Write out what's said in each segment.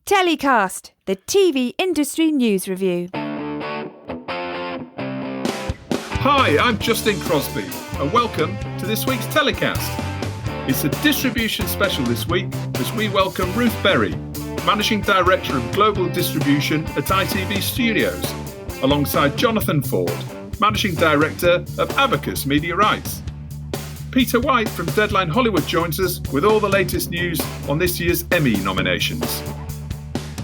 TellyCast, the TV industry news review. Hi, I'm Justin Crosby, and welcome to this week's TellyCast. It's a distribution special this week as we welcome Ruth Berry, Managing Director of Global Distribution at ITV Studios, alongside Jonathan Ford, Managing Director of Abacus Media Rights. Peter White from Deadline Hollywood joins us with all the latest news on this year's Emmy nominations.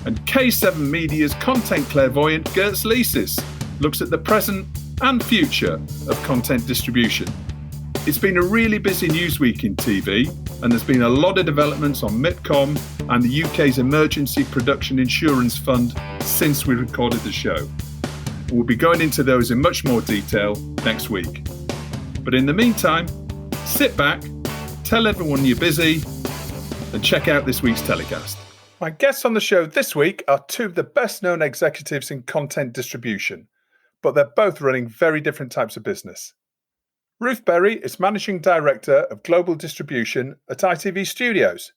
And K7 Media's content clairvoyant Girts Licis looks at the present and future of content distribution. It's been a really busy news week in TV, and there's been a lot of developments on MIPCOM and the UK's Emergency Production Insurance Fund since we recorded the show. We'll be going into those in much more detail next week. But in the meantime, sit back, tell everyone you're busy, and check out this week's telecast. My guests on the show this week are two of the best-known executives in content distribution, but they're both running very different types of business. Ruth Berry is Managing Director of Global Distribution at ITV Studios.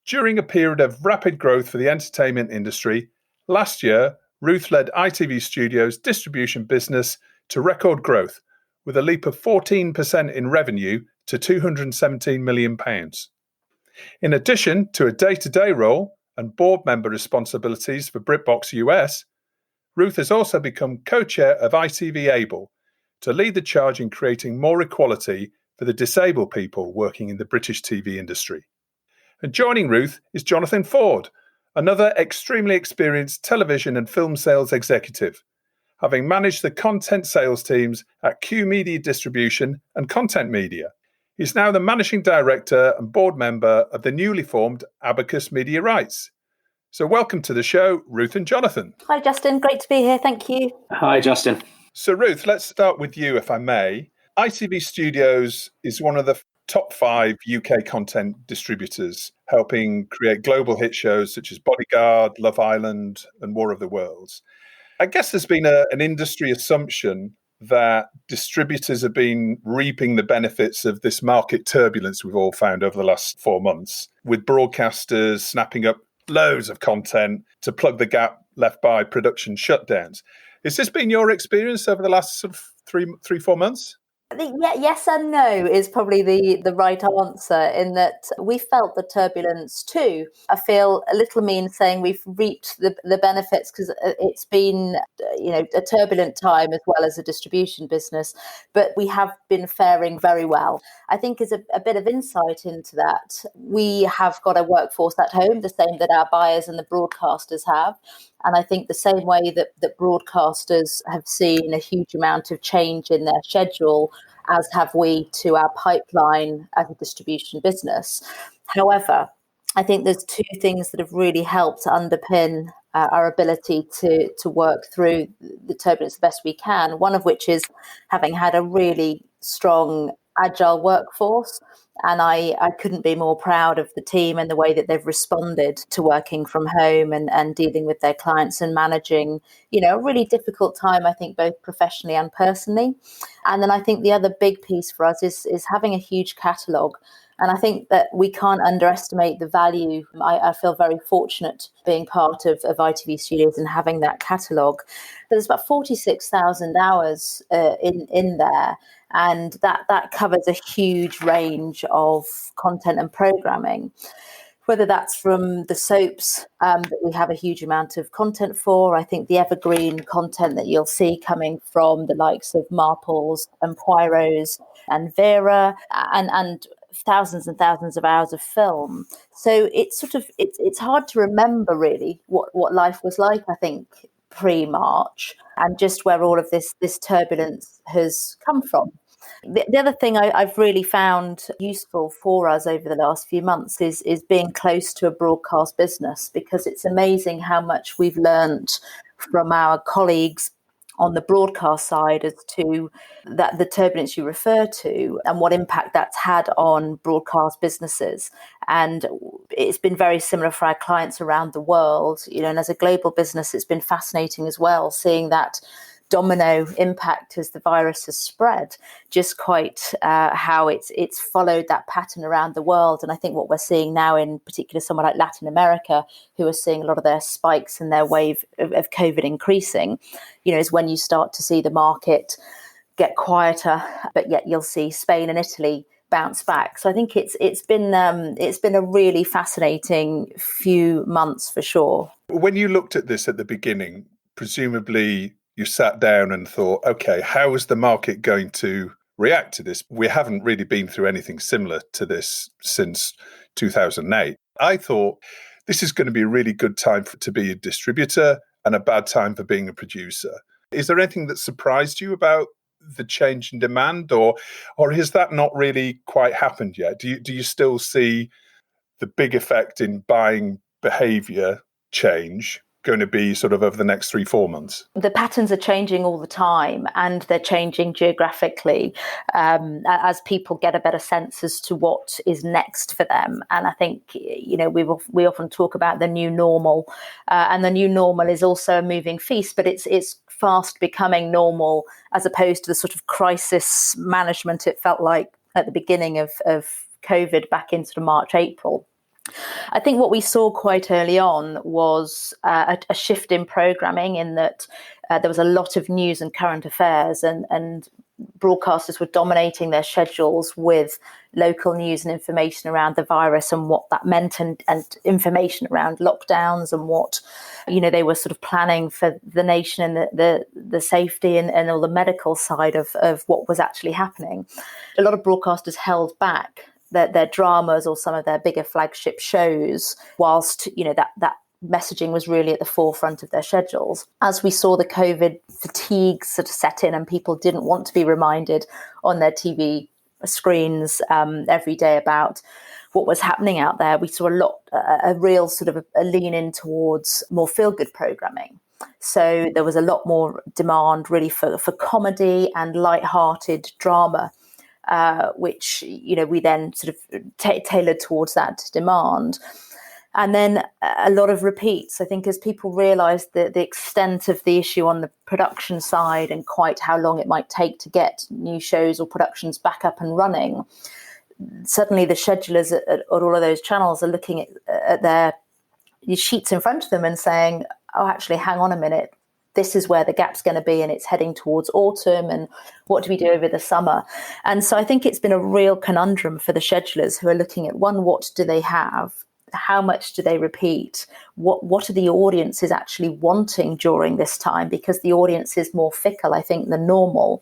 During a period of rapid growth for the entertainment industry, last year, Ruth led ITV Studios' distribution business to record growth, with a leap of 14% in revenue to £217 million. In addition to a day-to-day role and board member responsibilities for BritBox US, Ruth has also become co-chair of ITV Able to lead the charge in creating more equality for the disabled people working in the British TV industry. And joining Ruth is Jonathan Ford, another extremely experienced television and film sales executive, having managed the content sales teams at Q Media Distribution and Content Media. He's now the Managing Director and board member of the newly formed Abacus Media Rights. So welcome to the show, Ruth and Jonathan. Hi, Justin. Great to be here. Thank you. Hi, Justin. So Ruth, let's start with you, if I may. ITV Studios is one of the top 5 UK content distributors, helping create global hit shows such as Bodyguard, Love Island, and War of the Worlds. I guess there's been an industry assumption that distributors have been reaping the benefits of this market turbulence we've all found over the last 4 months, with broadcasters snapping up loads of content to plug the gap left by production shutdowns. Has this been your experience over the last sort of 3-4 months? I think yes and no is probably the right answer, in that we felt the turbulence too. I feel a little mean saying we've reaped the benefits, because it's been a turbulent time as well as a distribution business, but we have been faring very well. I think as a bit of insight into that, we have got a workforce at home, the same that our buyers and the broadcasters have. And I think the same way that broadcasters have seen a huge amount of change in their schedule, as have we to our pipeline as a distribution business. However, I think there's 2 things that have really helped underpin our ability to work through the turbulence the best we can, one of which is having had a really strong, agile workforce. And I couldn't be more proud of the team and the way that they've responded to working from home and dealing with their clients and managing, a really difficult time, I think, both professionally and personally. And then I think the other big piece for us is having a huge catalogue. And I think that we can't underestimate the value. I feel very fortunate being part of ITV Studios and having that catalogue. There's about 46,000 hours in there. And that covers a huge range of content and programming, whether that's from the soaps that we have a huge amount of content for. I think the evergreen content that you'll see coming from the likes of Marples and Poirot's and Vera and thousands and thousands of hours of film. So it's hard to remember really what life was like, I think, pre-March, and just where all of this turbulence has come from. The other thing I've really found useful for us over the last few months is being close to a broadcast business, because it's amazing how much we've learnt from our colleagues on the broadcast side as to the turbulence you refer to and what impact that's had on broadcast businesses. And it's been very similar for our clients around the world, and as a global business, it's been fascinating as well, seeing that domino impact as the virus has spread, just quite how it's followed that pattern around the world. And I think what we're seeing now, in particular somewhere like Latin America, who are seeing a lot of their spikes and their wave of COVID increasing, is when you start to see the market get quieter, but yet you'll see Spain and Italy bounce back. So I think it's been a really fascinating few months for sure. When you looked at this at the beginning, presumably you sat down and thought, okay, how is the market going to react to this? We haven't really been through anything similar to this since 2008. I thought this is going to be a really good time to be a distributor and a bad time for being a producer. Is there anything that surprised you about the change in demand, or has that not really quite happened yet? Do you still see the big effect in buying behaviour change going to be sort of over the next 3-4 months? The patterns are changing all the time, and they're changing geographically as people get a better sense as to what is next for them. And I think, we often talk about the new normal, and the new normal is also a moving feast, but it's fast becoming normal, as opposed to the sort of crisis management it felt like at the beginning of COVID back in sort of March, April. I think what we saw quite early on was a shift in programming, in that there was a lot of news and current affairs, and broadcasters were dominating their schedules with local news and information around the virus and what that meant, and information around lockdowns and what they were sort of planning for the nation, and the safety and all the medical side of what was actually happening. A lot of broadcasters held back their dramas or some of their bigger flagship shows, whilst that messaging was really at the forefront of their schedules. As we saw the COVID fatigue sort of set in, and people didn't want to be reminded on their TV screens every day about what was happening out there, we saw a real sort of a lean in towards more feel-good programming. So there was a lot more demand really for comedy and light-hearted drama, which we then sort of tailored towards that demand. And then a lot of repeats. I think as people realised the extent of the issue on the production side, and quite how long it might take to get new shows or productions back up and running, suddenly the schedulers at all of those channels are looking at their sheets in front of them and saying, oh, actually, hang on a minute. This is where the gap's going to be, and it's heading towards autumn, and what do we do over the summer? And so I think it's been a real conundrum for the schedulers, who are looking at, one, what do they have? How much do they repeat? What are the audiences actually wanting during this time? Because the audience is more fickle, I think, than normal.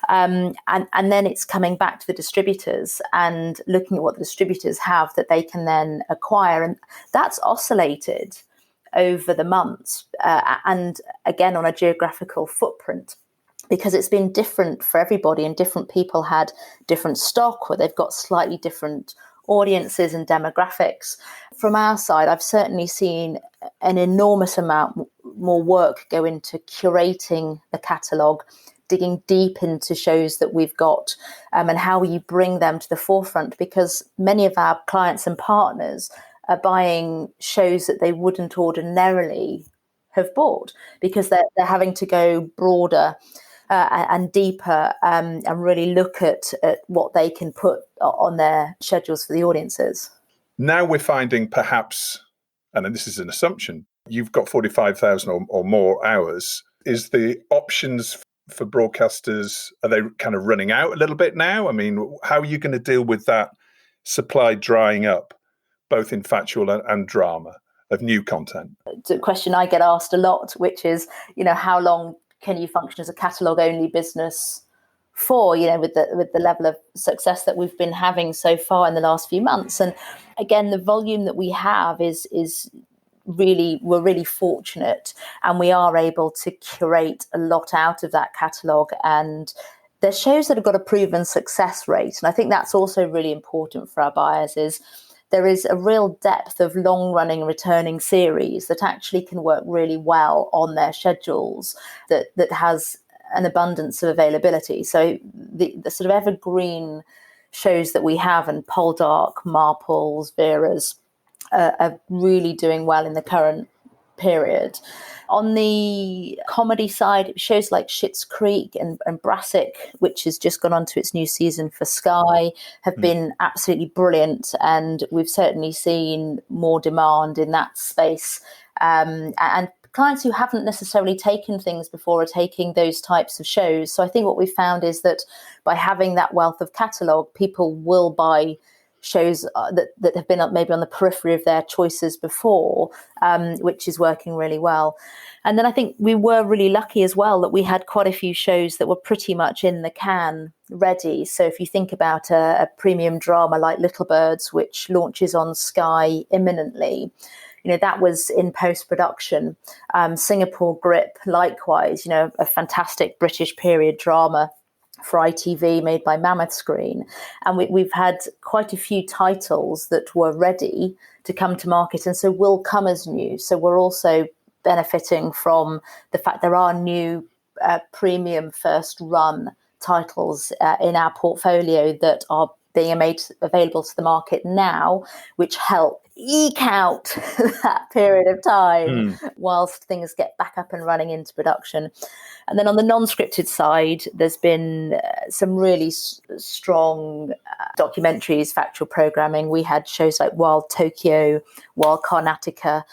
And then it's coming back to the distributors and looking at what the distributors have that they can then acquire. And that's oscillated over the months, and again on a geographical footprint, because it's been different for everybody, and different people had different stock, or they've got slightly different audiences and demographics. From our side, I've certainly seen an enormous amount more work go into curating the catalogue, digging deep into shows that we've got, and how you bring them to the forefront, because many of our clients and partners are buying shows that they wouldn't ordinarily have bought, because they're having to go broader and deeper, and really look at what they can put on their schedules for the audiences. Now we're finding perhaps, and this is an assumption, you've got 45,000 or more hours. Is the options for broadcasters, are they kind of running out a little bit now? I mean, how are you going to deal with that supply drying up, both in factual and drama, of new content? It's a question I get asked a lot, which is, how long can you function as a catalogue only business for, with the level of success that we've been having so far in the last few months? And again, the volume that we have is really, we're really fortunate, and we are able to curate a lot out of that catalogue. And there's shows that have got a proven success rate. And I think that's also really important for our buyers, is there is a real depth of long-running returning series that actually can work really well on their schedules, that has an abundance of availability. So the sort of evergreen shows that we have, and Poldark, Marples, Vera's, are really doing well in the current period. On the comedy side, shows like Schitt's Creek and Brassic, which has just gone on to its new season for Sky, have been absolutely brilliant. And we've certainly seen more demand in that space. And clients who haven't necessarily taken things before are taking those types of shows. So I think what we found is that by having that wealth of catalogue, people will buy shows that have been maybe on the periphery of their choices before, which is working really well. And then I think we were really lucky as well that we had quite a few shows that were pretty much in the can ready. So if you think about a premium drama like Little Birds, which launches on Sky imminently, that was in post-production. Singapore Grip, likewise, a fantastic British period drama for ITV made by Mammoth Screen. And we've had quite a few titles that were ready to come to market and so will come as new. So we're also benefiting from the fact there are new premium first run titles in our portfolio that are being made available to the market now, which help eke out that period of time whilst things get back up and running into production. And then on the non-scripted side, there's been some really strong documentaries, factual programming. We had shows like Wild Tokyo, Wild Karnataka,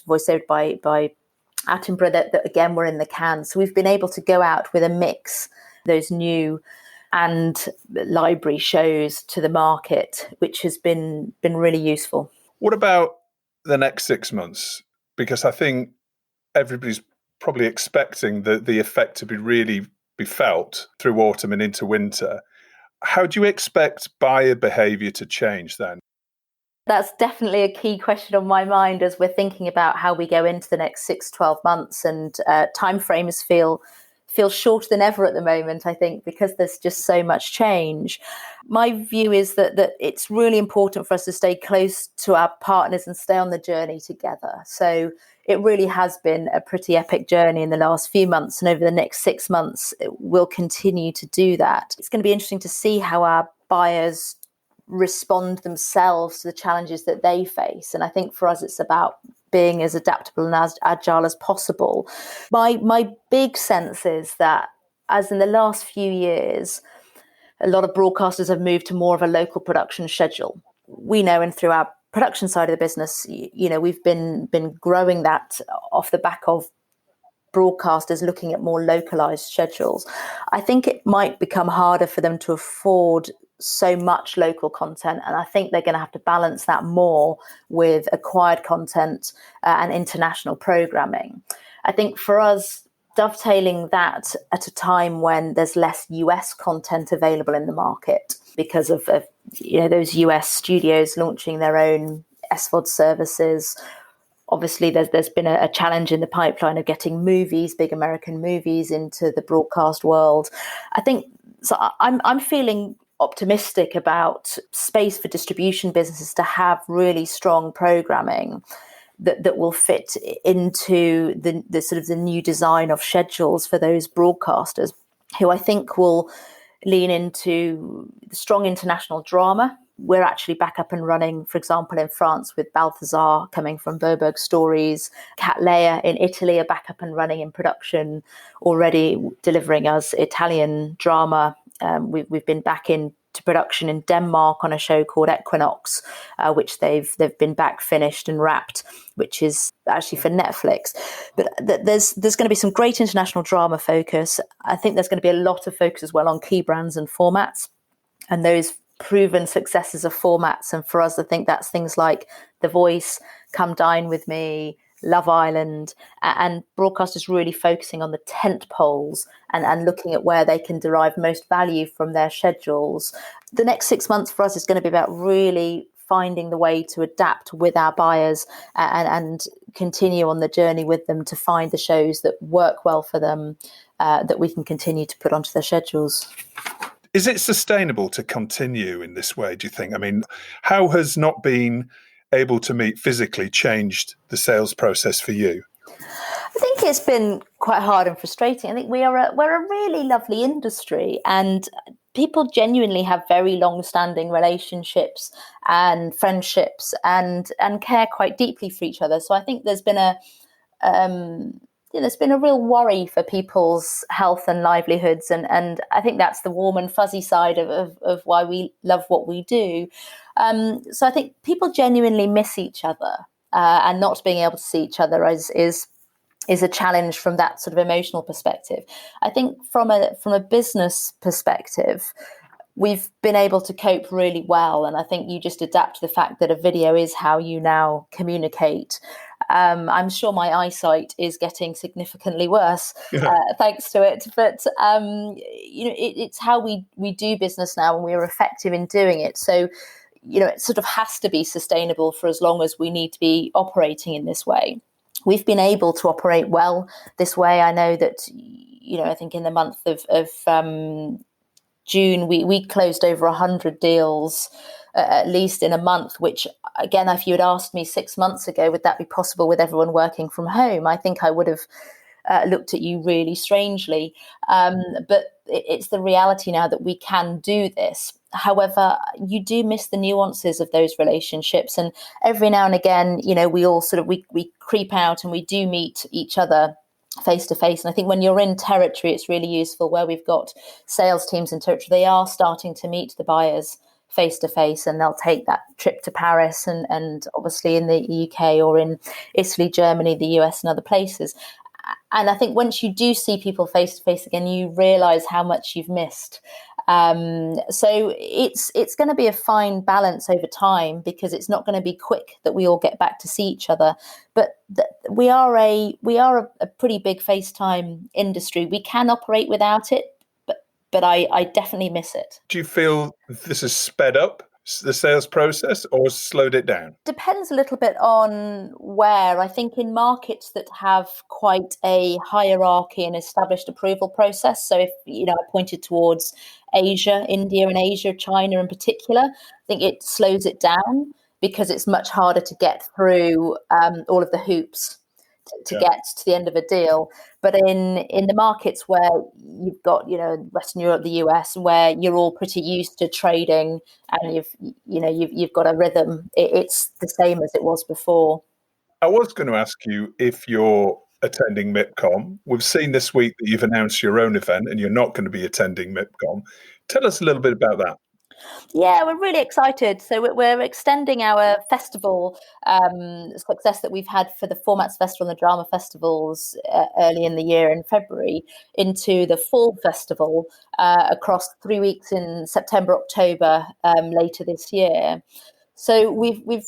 voiced over by Attenborough that again were in the can. So we've been able to go out with a mix, those new and library shows to the market, which has been really useful. What about the next 6 months? Because I think everybody's probably expecting the effect to be felt through autumn and into winter. How do you expect buyer behaviour to change then? That's definitely a key question on my mind as we're thinking about how we go into the next 6-12 months, and timeframes feel shorter than ever at the moment, I think, because there's just so much change. My view is that it's really important for us to stay close to our partners and stay on the journey together. So it really has been a pretty epic journey in the last few months, and over the next 6 months, we'll continue to do that. It's going to be interesting to see how our buyers respond themselves to the challenges that they face. And I think for us, it's about being as adaptable and as agile as possible. My big sense is that, as in the last few years, a lot of broadcasters have moved to more of a local production schedule. We know, and through our production side of the business, we've been growing that off the back of broadcasters looking at more localized schedules. I think it might become harder for them to afford so much local content, and I think they're going to have to balance that more with acquired content and international programming. I think for us, dovetailing that at a time when there's less US content available in the market because of those US studios launching their own SVOD services. Obviously, there's been a challenge in the pipeline of getting movies, big American movies, into the broadcast world. I think so. I'm feeling optimistic about space for distribution businesses to have really strong programming that will fit into the sort of the new design of schedules for those broadcasters, who I think will lean into strong international drama. We're actually back up and running, for example, in France with Balthazar coming from Boberg Stories. Cat Leia in Italy are back up and running in production, already delivering us Italian drama. We've been back into production in Denmark on a show called Equinox, which they've been back finished and wrapped, which is actually for Netflix. But there's going to be some great international drama focus. I think there's going to be a lot of focus as well on key brands and formats, and those proven successes of formats. And for us, I think that's things like The Voice, Come Dine With Me, Love Island, and broadcasters really focusing on the tent poles and looking at where they can derive most value from their schedules. The next 6 months for us is going to be about really finding the way to adapt with our buyers and continue on the journey with them to find the shows that work well for them, that we can continue to put onto their schedules. Is it sustainable to continue in this way, do you think? I mean, how has not being able to meet physically changed the sales process for you? I think it's been quite hard and frustrating. I think we're a really lovely industry, and people genuinely have very long-standing relationships and friendships and care quite deeply for each other. So I think there's been there's been a real worry for people's health and livelihoods, and I think that's the warm and fuzzy side of why we love what we do. So I think people genuinely miss each other, and not being able to see each other is a challenge from that sort of emotional perspective. I think from a business perspective, we've been able to cope really well. And I think you just adapt to the fact that a video is how you now communicate. I'm sure my eyesight is getting significantly worse thanks to it. But, it's how we do business now, and we're effective in doing it. So, it sort of has to be sustainable for as long as we need to be operating in this way. We've been able to operate well this way. I know that, I think in the month of June, we closed over 100 deals, at least in a month, which, again, if you had asked me 6 months ago, would that be possible with everyone working from home? I think I would have looked at you really strangely. But it's the reality now that we can do this. However, you do miss the nuances of those relationships. And every now and again, we all we creep out and we do meet each other face to face. And I think when you're in territory, it's really useful where we've got sales teams in territory. They are starting to meet the buyers face to face, and they'll take that trip to Paris and obviously in the UK or in Italy, Germany, the US and other places. And I think once you do see people face to face again, you realise how much you've missed. So it's going to be a fine balance over time, because it's not going to be quick that we all get back to see each other. But we are a pretty big FaceTime industry. We can operate without it, but I definitely miss it. Do you feel this has sped up the sales process or slowed it down? Depends a little bit on where. I think in markets that have quite a hierarchy and established approval process. So if, I pointed towards Asia, India and Asia, China in particular, I think it slows it down because it's much harder to get through all of the hoops to get to the end of a deal. But in the markets where you've got, Western Europe, the US, where you're all pretty used to trading and you've got a rhythm, it's the same as it was before. I was going to ask you if you're attending MIPCOM. We've seen this week that you've announced your own event and you're not going to be attending MIPCOM. Tell us a little bit about that. Yeah, we're really excited. So we're extending our festival success that we've had for the Formats Festival and the Drama Festivals early in the year in February into the Fall Festival across 3 weeks in September, October later this year. So we've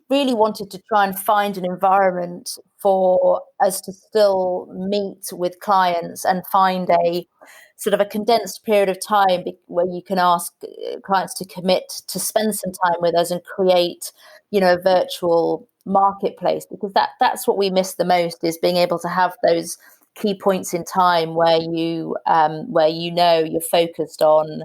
really wanted to try and find an environment for us to still meet with clients and find a sort of a condensed period of time where you can ask clients to commit to spend some time with us and create, a virtual marketplace, because that's what we miss the most, is being able to have those key points in time where you're focused on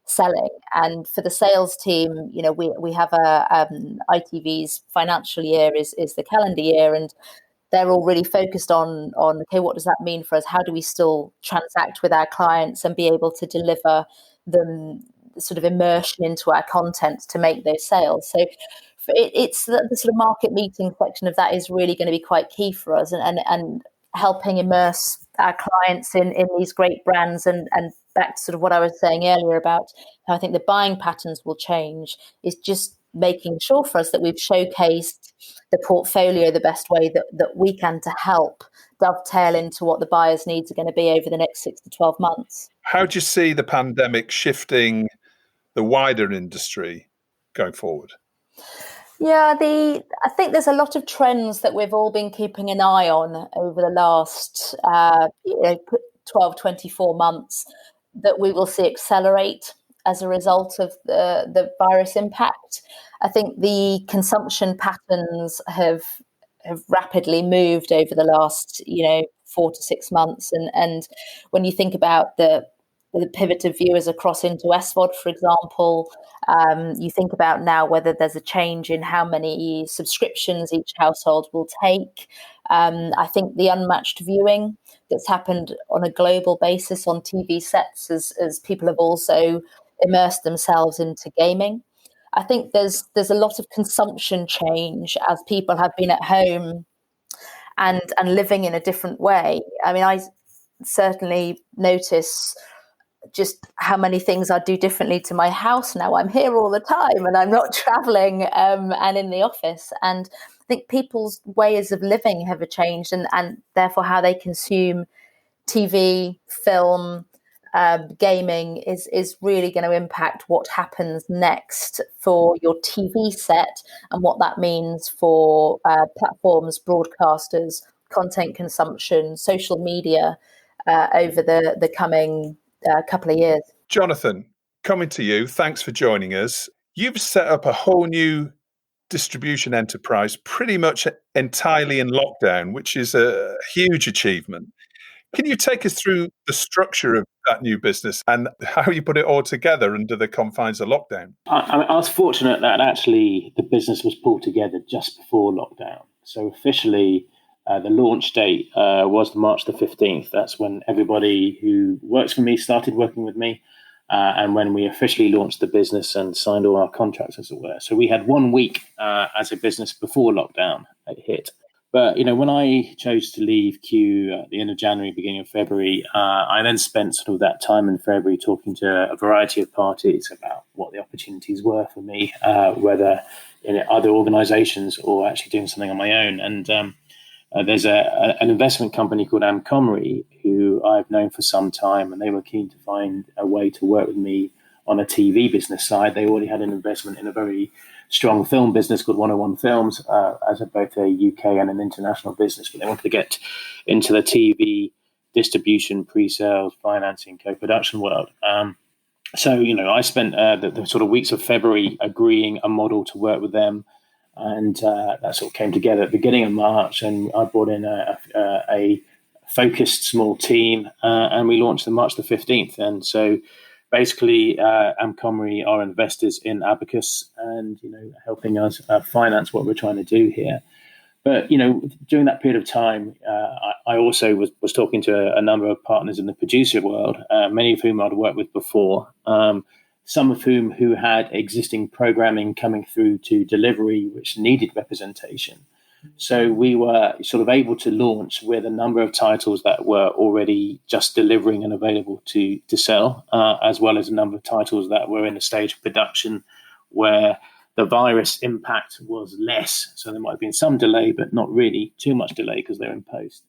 selling. And for the sales team, we have ITV's financial year is the calendar year, and they're all really focused on okay, what does that mean for us? How do we still transact with our clients and be able to deliver them sort of immersion into our content to make those sales? So it's the sort of market meeting section of that is really going to be quite key for us, and helping immerse our clients in these great brands, and back to sort of what I was saying earlier about how I think the buying patterns will change, is just making sure for us that we've showcased the portfolio the best way that we can to help dovetail into what the buyer's needs are going to be over the next 6 to 12 months. How do you see the pandemic shifting the wider industry going forward? Yeah, I think there's a lot of trends that we've all been keeping an eye on over the last 12, 24 months that we will see accelerate as a result of the virus impact. I think the consumption patterns have rapidly moved over the last 4 to 6 months, and when you think about the the pivot of viewers across into SVOD, for example. You think about now whether there's a change in how many subscriptions each household will take. I think the unmatched viewing that's happened on a global basis on TV sets as people have also immersed themselves into gaming. I think there's a lot of consumption change as people have been at home and living in a different way. I mean, I certainly notice just how many things I do differently to my house now. I'm here all the time and I'm not traveling and in the office. And I think people's ways of living have changed and therefore how they consume TV, film, gaming is really going to impact what happens next for your TV set and what that means for platforms, broadcasters, content consumption, social media over the coming couple of years. Jonathan, coming to you, thanks for joining us. You've set up a whole new distribution enterprise pretty much entirely in lockdown, which is a huge achievement. Can you take us through the structure of that new business and how you put it all together under the confines of lockdown? I was fortunate that actually the business was pulled together just before lockdown. So officially, the launch date was March the 15th. That's when everybody who works for me started working with me. And when we officially launched the business and signed all our contracts, as it were. So we had 1 week as a business before lockdown hit. But, when I chose to leave Q at the end of January, beginning of February, I then spent sort of that time in February talking to a variety of parties about what the opportunities were for me, whether in other organizations or actually doing something on my own. And there's an investment company called Amcomri, who I've known for some time, and they were keen to find a way to work with me on a TV business side. They already had an investment in a very strong film business called 101 Films as both a UK and an international business, but they wanted to get into the TV distribution, pre-sales, financing, co-production world. So I spent the sort of weeks of February agreeing a model to work with them, and that sort of came together at the beginning of March, and I brought in a focused small team, and we launched on March the 15th. And so basically, Amcomri are investors in Abacus and, helping us finance what we're trying to do here. But, during that period of time, I also was talking to a number of partners in the producer world, many of whom I'd worked with before, some of whom who had existing programming coming through to delivery, which needed representation. So we were sort of able to launch with a number of titles that were already just delivering and available to sell, as well as a number of titles that were in a stage of production where the virus impact was less. So there might have been some delay, but not really too much delay because they're in post.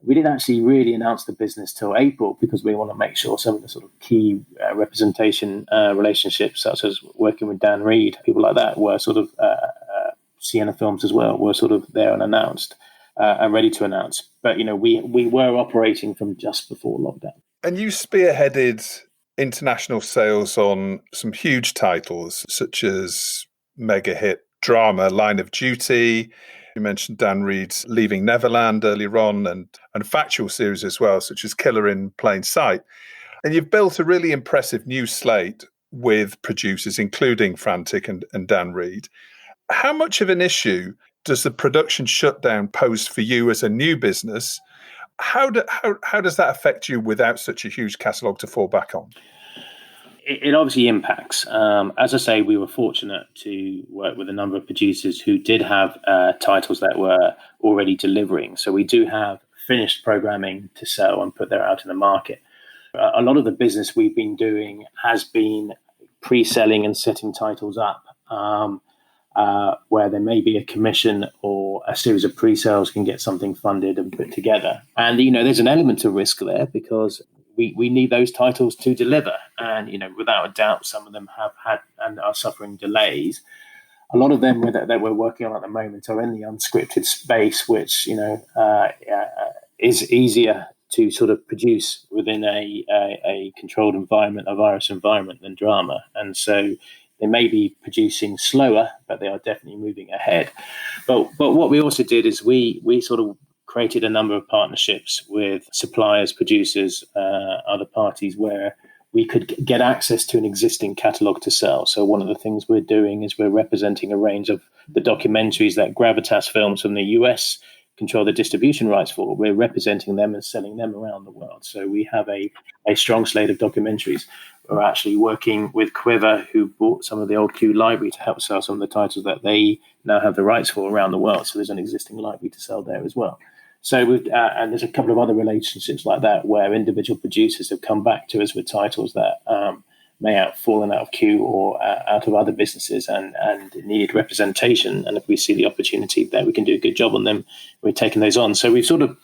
We didn't actually really announce the business till April because we want to make sure some of the sort of key representation relationships, such as working with Dan Reed, people like that, were sort of Sienna Films as well, were sort of there and announced and ready to announce. But, we were operating from just before lockdown. And you spearheaded international sales on some huge titles, such as mega hit drama Line of Duty. You mentioned Dan Reed's Leaving Neverland earlier on, and factual series as well, such as Killer in Plain Sight. And you've built a really impressive new slate with producers, including Frantic and Dan Reed. How much of an issue does the production shutdown pose for you as a new business? How does that affect you without such a huge catalogue to fall back on? It obviously impacts. As I say, we were fortunate to work with a number of producers who did have titles that were already delivering. So we do have finished programming to sell and put that out in the market. A lot of the business we've been doing has been pre-selling and setting titles up, where there may be a commission or a series of pre-sales can get something funded and put together. And, there's an element of risk there because we need those titles to deliver. And, without a doubt, some of them have had and are suffering delays. A lot of them that we're working on at the moment are in the unscripted space, which, is easier to sort of produce within a controlled environment, a virus environment, than drama. And so they may be producing slower, but they are definitely moving ahead. But what we also did is we sort of created a number of partnerships with suppliers, producers, other parties where we could get access to an existing catalogue to sell. So one of the things we're doing is we're representing a range of the documentaries that Gravitas Films from the US control the distribution rights for. We're representing them and selling them around the world. So we have a strong slate of documentaries. We're actually working with Quiver, who bought some of the old Q library to help sell some of the titles that they now have the rights for around the world. So there's an existing library to sell there as well. So and there's a couple of other relationships like that where individual producers have come back to us with titles that may have fallen out of Q or out of other businesses and needed representation. And if we see the opportunity there, we can do a good job on them. We're taking those on. So we've sort of,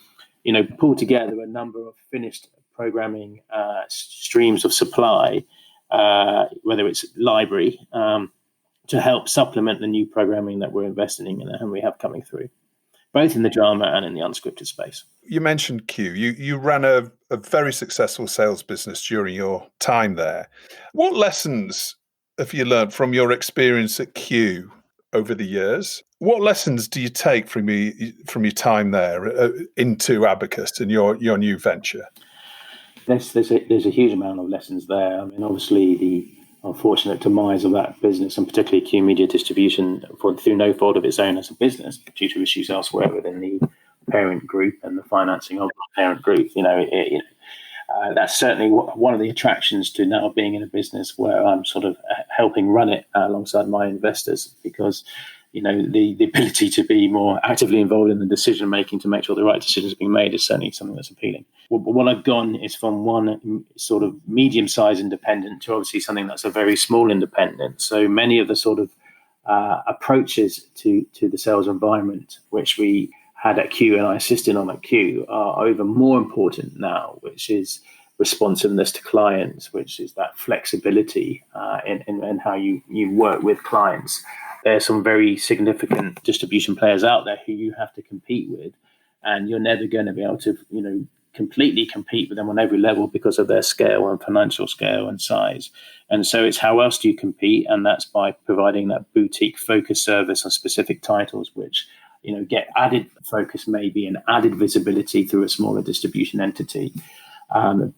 pulled together a number of finished programming streams of supply, whether it's library, to help supplement the new programming that we're investing in and we have coming through, both in the drama and in the unscripted space. You mentioned Q. You ran a very successful sales business during your time there. What lessons have you learned from your experience at Q over the years? What lessons do you take from your time there into Abacus and your new venture? There's a huge amount of lessons there. I mean, obviously the unfortunate demise of that business, and particularly Q Media Distribution, through no fault of its own as a business, due to issues elsewhere within the parent group and the financing of the parent group. That's certainly one of the attractions to now being in a business where I'm sort of helping run it alongside my investors, because the ability to be more actively involved in the decision making to make sure the right decisions are being made is certainly something that's appealing. What I've gone is from one sort of medium-sized independent to obviously something that's a very small independent. So many of the sort of approaches to the sales environment, which we had at Q and I assisted on at Q, are even more important now, which is responsiveness to clients, which is that flexibility in how you work with clients. There's some very significant distribution players out there who you have to compete with, and you're never going to be able to, completely compete with them on every level because of their scale and financial scale and size. And so it's how else do you compete? And that's by providing that boutique focus service on specific titles, which, get added focus maybe and added visibility through a smaller distribution entity.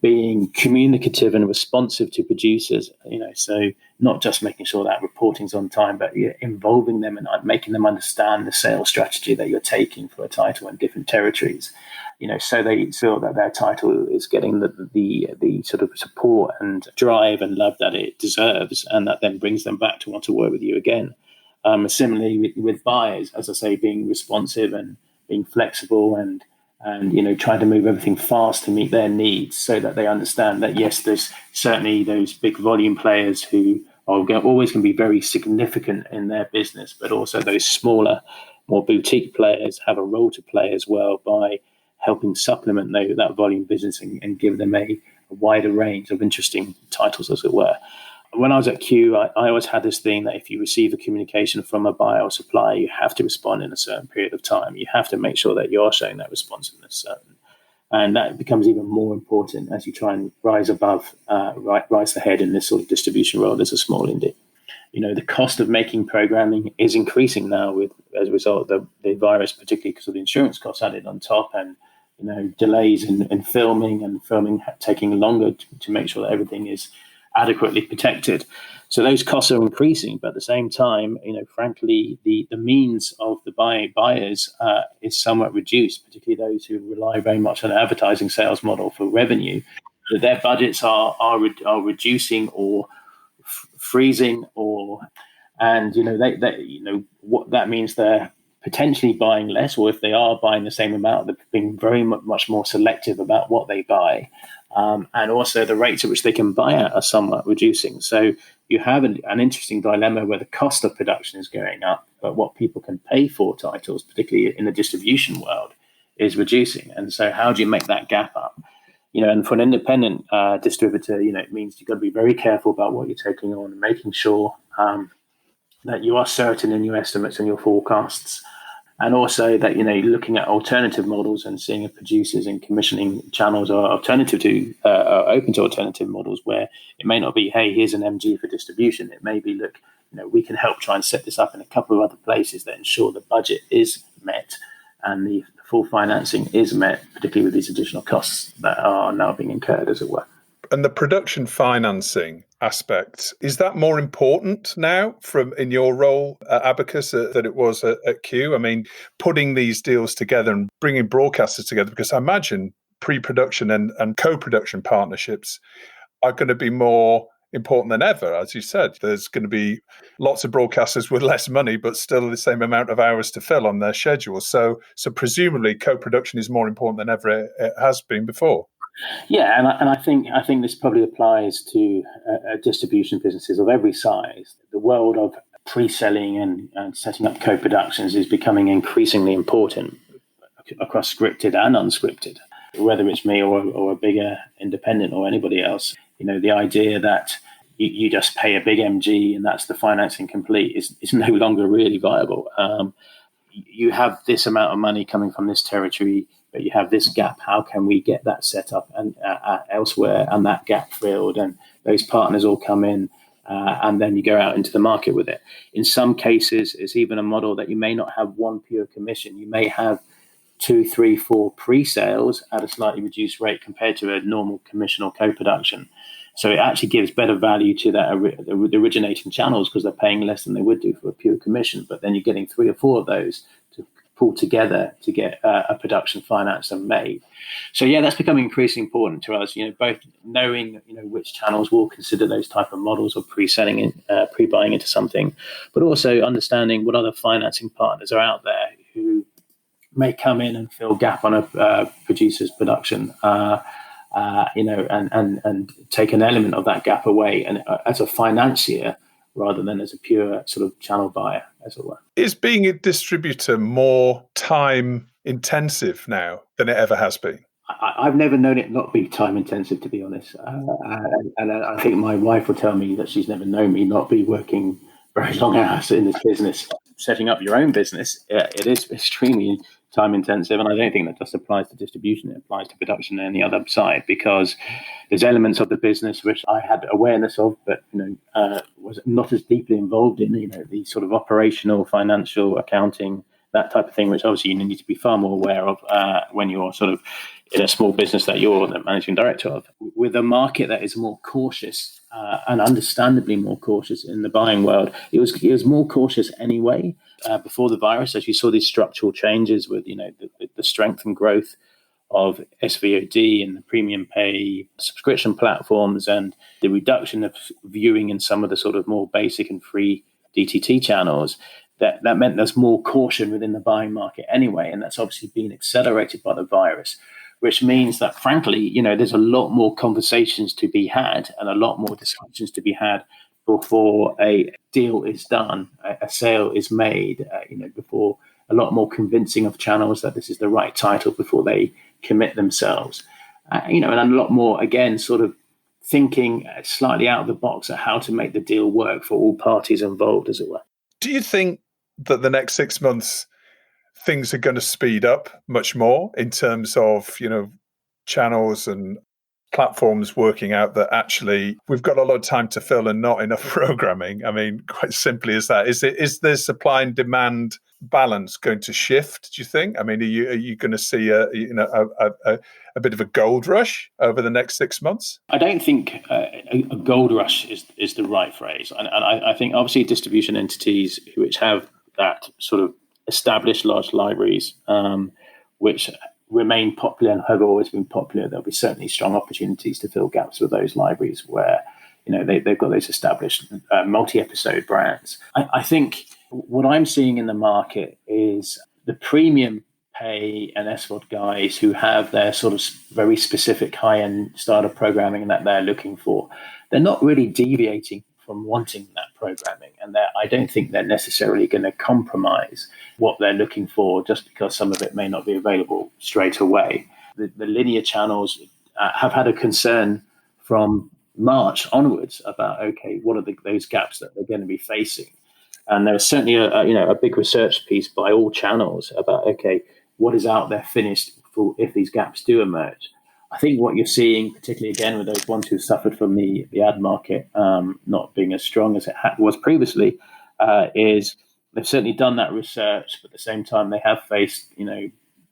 Being communicative and responsive to producers, so not just making sure that reporting's on time, but involving them and making them understand the sales strategy that you're taking for a title in different territories, so they feel that their title is getting the sort of support and drive and love that it deserves, and that then brings them back to want to work with you again. Similarly with buyers, as I say, being responsive and being flexible and trying to move everything fast to meet their needs, so that they understand that, yes, there's certainly those big volume players who are always going to be very significant in their business, but also those smaller, more boutique players have a role to play as well by helping supplement that volume business and give them a wider range of interesting titles, as it were. When I was at Q, I always had this thing that if you receive a communication from a buyer or supplier, you have to respond in a certain period of time. You have to make sure that you're showing that responsiveness. And that becomes even more important as you try and rise above, rise ahead in this sort of distribution world as a small indie. The cost of making programming is increasing now as a result of the virus, particularly because of the insurance costs added on top, and delays in filming and filming taking longer to make sure that everything is adequately protected. So those costs are increasing, but at the same time, frankly, the means of the buyers is somewhat reduced, particularly those who rely very much on an advertising sales model for revenue. That their budgets are reducing or freezing, and what that means, they're potentially buying less, or if they are buying the same amount, they're being very much more selective about what they buy. And also the rates at which they can buy at are somewhat reducing. So you have an interesting dilemma where the cost of production is going up, but what people can pay for titles, particularly in the distribution world, is reducing. And so how do you make that gap up? And for an independent distributor, it means you've got to be very careful about what you're taking on and making sure that you are certain in your estimates and your forecasts. And also that, looking at alternative models and seeing if producers and commissioning channels are open to alternative models where it may not be, hey, here's an MG for distribution. It may be, look, we can help try and set this up in a couple of other places that ensure the budget is met and the full financing is met, particularly with these additional costs that are now being incurred, as it were. And the production financing aspect, is that more important now in your role at Abacus than it was at Q? I mean, putting these deals together and bringing broadcasters together, because I imagine pre-production and co-production partnerships are going to be more important than ever. As you said, there's going to be lots of broadcasters with less money, but still the same amount of hours to fill on their schedules. So presumably co-production is more important than ever it has been before. Yeah, and I think this probably applies to distribution businesses of every size. The world of pre-selling and setting up co-productions is becoming increasingly important across scripted and unscripted. Whether it's me or a bigger independent or anybody else, the idea that you just pay a big MG and that's the financing complete is no longer really viable. You have this amount of money coming from this territory, but you have this gap. How can we get that set up and elsewhere and that gap filled? And those partners all come in and then you go out into the market with it. In some cases, it's even a model that you may not have one pure commission. You may have 2, 3, 4 pre-sales at a slightly reduced rate compared to a normal commission or co-production. So it actually gives better value to the originating channels because they're paying less than they would do for a pure commission. But then you're getting 3 or 4 of those to pull together to get a production financed and made. So yeah, that's becoming increasingly important to us. Both knowing which channels will consider those type of models of pre-selling and pre-buying into something, but also understanding what other financing partners are out there who may come in and fill gap on a producer's production. And take an element of that gap away and as a financier rather than as a pure sort of channel buyer, as it were. Is being a distributor more time intensive now than it ever has been? I've never known it not be time intensive, to be honest. And I think my wife will tell me that she's never known me not be working very long hours in this business. Setting up your own business, it is extremely time intensive, and I don't think that just applies to distribution. It applies to production and the other side, because there's elements of the business which I had awareness of, but was not as deeply involved in. The sort of operational, financial, accounting, that type of thing, which obviously you need to be far more aware of when you're sort of in a small business that you're the managing director of. With a market that is more cautious and understandably more cautious in the buying world, it was more cautious anyway. Before the virus, as you saw these structural changes with the strength and growth of SVOD and the premium pay subscription platforms and the reduction of viewing in some of the sort of more basic and free DTT channels, that meant there's more caution within the buying market anyway, and that's obviously been accelerated by the virus, which means that frankly, there's a lot more conversations to be had and a lot more discussions to be had before a deal is done, a sale is made, before a lot more convincing of channels that this is the right title before they commit themselves, and a lot more, again, sort of thinking slightly out of the box at how to make the deal work for all parties involved, as it were. Do you think that the next 6 months things are going to speed up much more in terms of, channels and platforms working out that actually we've got a lot of time to fill and not enough programming? I mean, quite simply as that. Is the supply and demand balance going to shift, do you think? I mean, are you going to see a bit of a gold rush over the next 6 months? I don't think a gold rush is the right phrase. And I think obviously distribution entities which have that sort of established large libraries, which remain popular and have always been popular, there'll be certainly strong opportunities to fill gaps with those libraries where they've got those established multi-episode brands. I think what I'm seeing in the market is the premium pay and SVOD guys who have their sort of very specific high-end style of programming that they're looking for. They're not really deviating from wanting that programming, and I don't think they're necessarily going to compromise what they're looking for just because some of it may not be available straight away. The linear channels have had a concern from March onwards about, okay, what are those gaps that they're going to be facing? And there was certainly a big research piece by all channels about, okay, what is out there finished for if these gaps do emerge. I think what you're seeing, particularly again with those ones who suffered from the ad market not being as strong as it was previously, is they've certainly done that research, but at the same time they have faced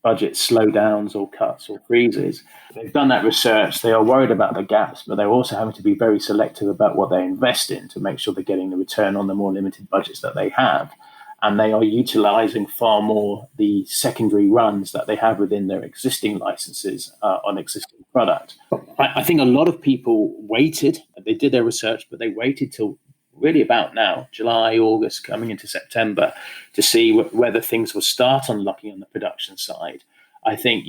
budget slowdowns or cuts or freezes. They've done that research. They are worried about the gaps, but they're also having to be very selective about what they invest in to make sure they're getting the return on the more limited budgets that they have. And they are utilizing far more the secondary runs that they have within their existing licenses on existing product. I think a lot of people waited. They did their research, but they waited till really about now, July, August, coming into September, to see whether things will start unlocking on the production side. I think,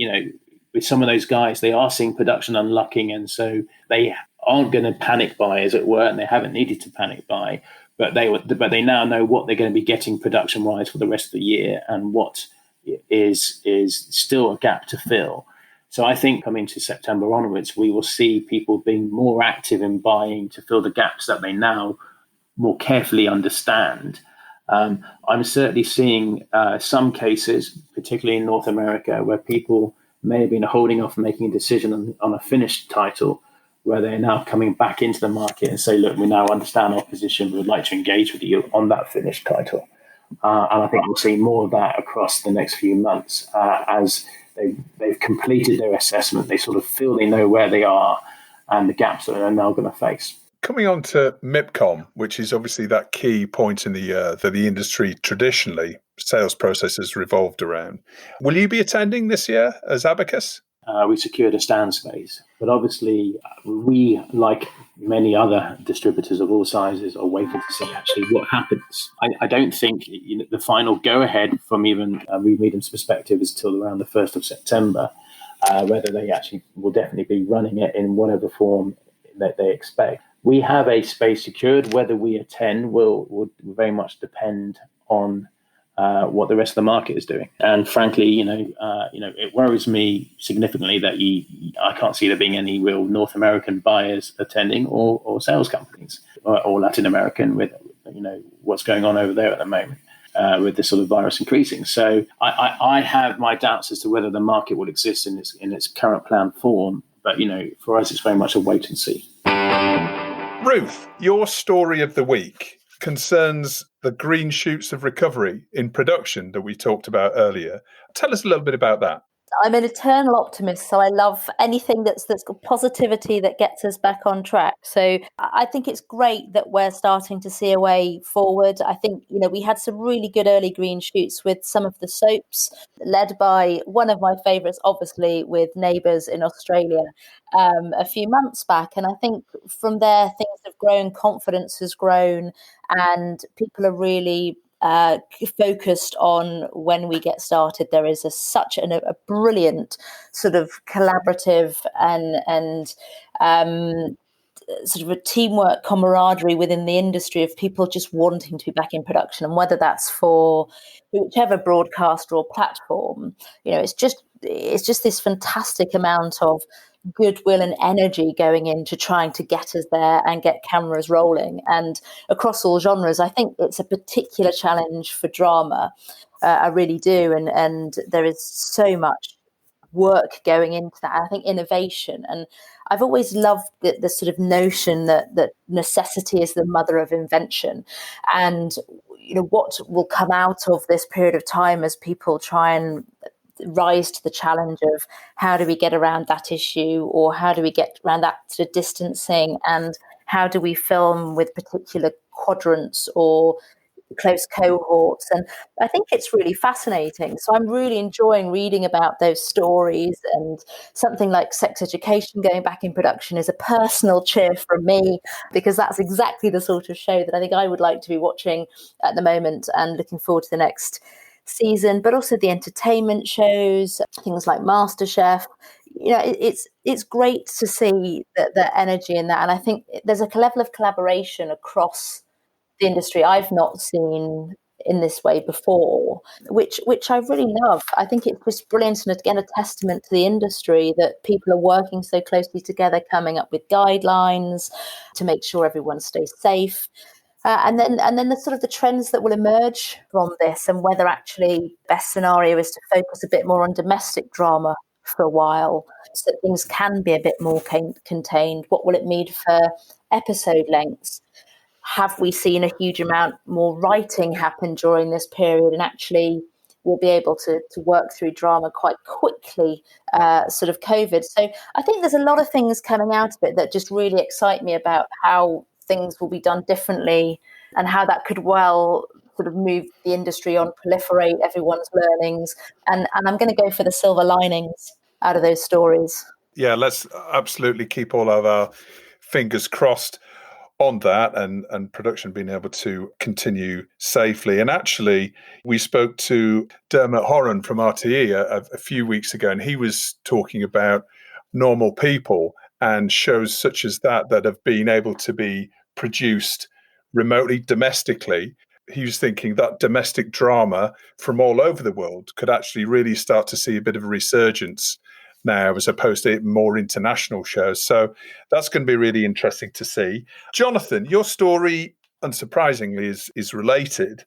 with some of those guys, they are seeing production unlocking, and so they aren't going to panic buy, as it were, and they haven't needed to panic buy, but they now know what they're going to be getting production-wise for the rest of the year and what is still a gap to fill. So I think coming to September onwards, we will see people being more active in buying to fill the gaps that they now more carefully understand. I'm certainly seeing some cases, particularly in North America, where people may have been holding off making a decision on a finished title, where they're now coming back into the market and say, look, we now understand our position. We would like to engage with you on that finished title. And I think we'll see more of that across the next few months as they've completed their assessment. They sort of feel they know where they are and the gaps that they're now going to face. Coming on to MIPCOM, which is obviously that key point in the year that the industry traditionally sales processes revolved around. Will you be attending this year as Abacus? We secured a stand space, but obviously we, like many other distributors of all sizes, are waiting to see actually what happens. I don't think the final go-ahead from even Reed Medium's perspective is till around the 1st of September, whether they actually will definitely be running it in whatever form that they expect. We have a space secured. Whether we attend will very much depend on what the rest of the market is doing. And frankly, it worries me significantly that I can't see there being any real North American buyers attending or sales companies or Latin American with what's going on over there at the moment with this sort of virus increasing. So I have my doubts as to whether the market will exist in its current planned form. But for us, it's very much a wait and see. Ruth, your story of the week concerns the green shoots of recovery in production that we talked about earlier. Tell us a little bit about that. I'm an eternal optimist, so I love anything that's got positivity that gets us back on track. So I think it's great that we're starting to see a way forward. I think, we had some really good early green shoots with some of the soaps, led by one of my favourites, obviously, with Neighbours in Australia a few months back. And I think from there, things have grown, confidence has grown, and people are really focused on when we get started. There is such a brilliant sort of collaborative and sort of a teamwork camaraderie within the industry of people just wanting to be back in production, and whether that's for whichever broadcaster or platform, it's just this fantastic amount of goodwill and energy going into trying to get us there and get cameras rolling. And across all genres, I think it's a particular challenge for drama. I really do. And there is so much work going into that. I think innovation. And I've always loved the sort of notion that necessity is the mother of invention. And, what will come out of this period of time as people try and rise to the challenge of how do we get around that issue, or how do we get around that sort of distancing, and how do we film with particular quadrants or close cohorts. And I think it's really fascinating. So I'm really enjoying reading about those stories, and something like Sex Education going back in production is a personal cheer from me, because that's exactly the sort of show that I think I would like to be watching at the moment, and looking forward to the next season. But also the entertainment shows, things like MasterChef. It's great to see the energy in that, and I think there's a level of collaboration across the industry I've not seen in this way before, which I really love. I think it's just brilliant, and again a testament to the industry that people are working so closely together, coming up with guidelines to make sure everyone stays safe. And then the sort of the trends that will emerge from this, and whether actually best scenario is to focus a bit more on domestic drama for a while, so that things can be a bit more contained. What will it mean for episode lengths? Have we seen a huge amount more writing happen during this period, and actually will be able to work through drama quite quickly, sort of COVID. So I think there's a lot of things coming out of it that just really excite me about how things will be done differently and how that could well sort of move the industry on, proliferate everyone's learnings. And I'm going to go for the silver linings out of those stories. Yeah, let's absolutely keep all of our fingers crossed on that and production being able to continue safely. And actually, we spoke to Dermot Horan from RTE a few weeks ago, and he was talking about normal people and shows such as that have been able to be produced remotely, domestically. He was thinking that domestic drama from all over the world could actually really start to see a bit of a resurgence now, as opposed to more international shows. So that's going to be really interesting to see. Jonathan, your story, unsurprisingly, is related.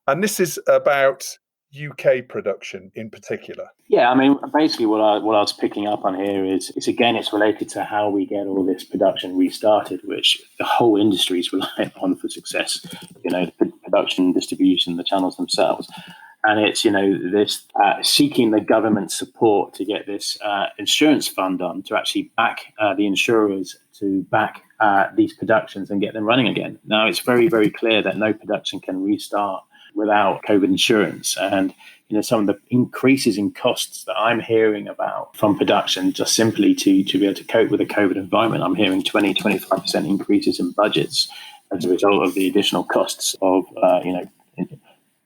And this is about UK production in particular. Yeah, I mean, basically what I was picking up on here is again, it's related to how we get all this production restarted, which the whole industry is relying on for success. The production, distribution, the channels themselves. And it's, this seeking the government support to get this insurance fund on to actually back the insurers to back these productions and get them running again. Now, it's very, very clear that no production can restart without COVID insurance. And, some of the increases in costs that I'm hearing about from production, just simply to be able to cope with a COVID environment, I'm hearing 20-25% increases in budgets as a result of the additional costs of,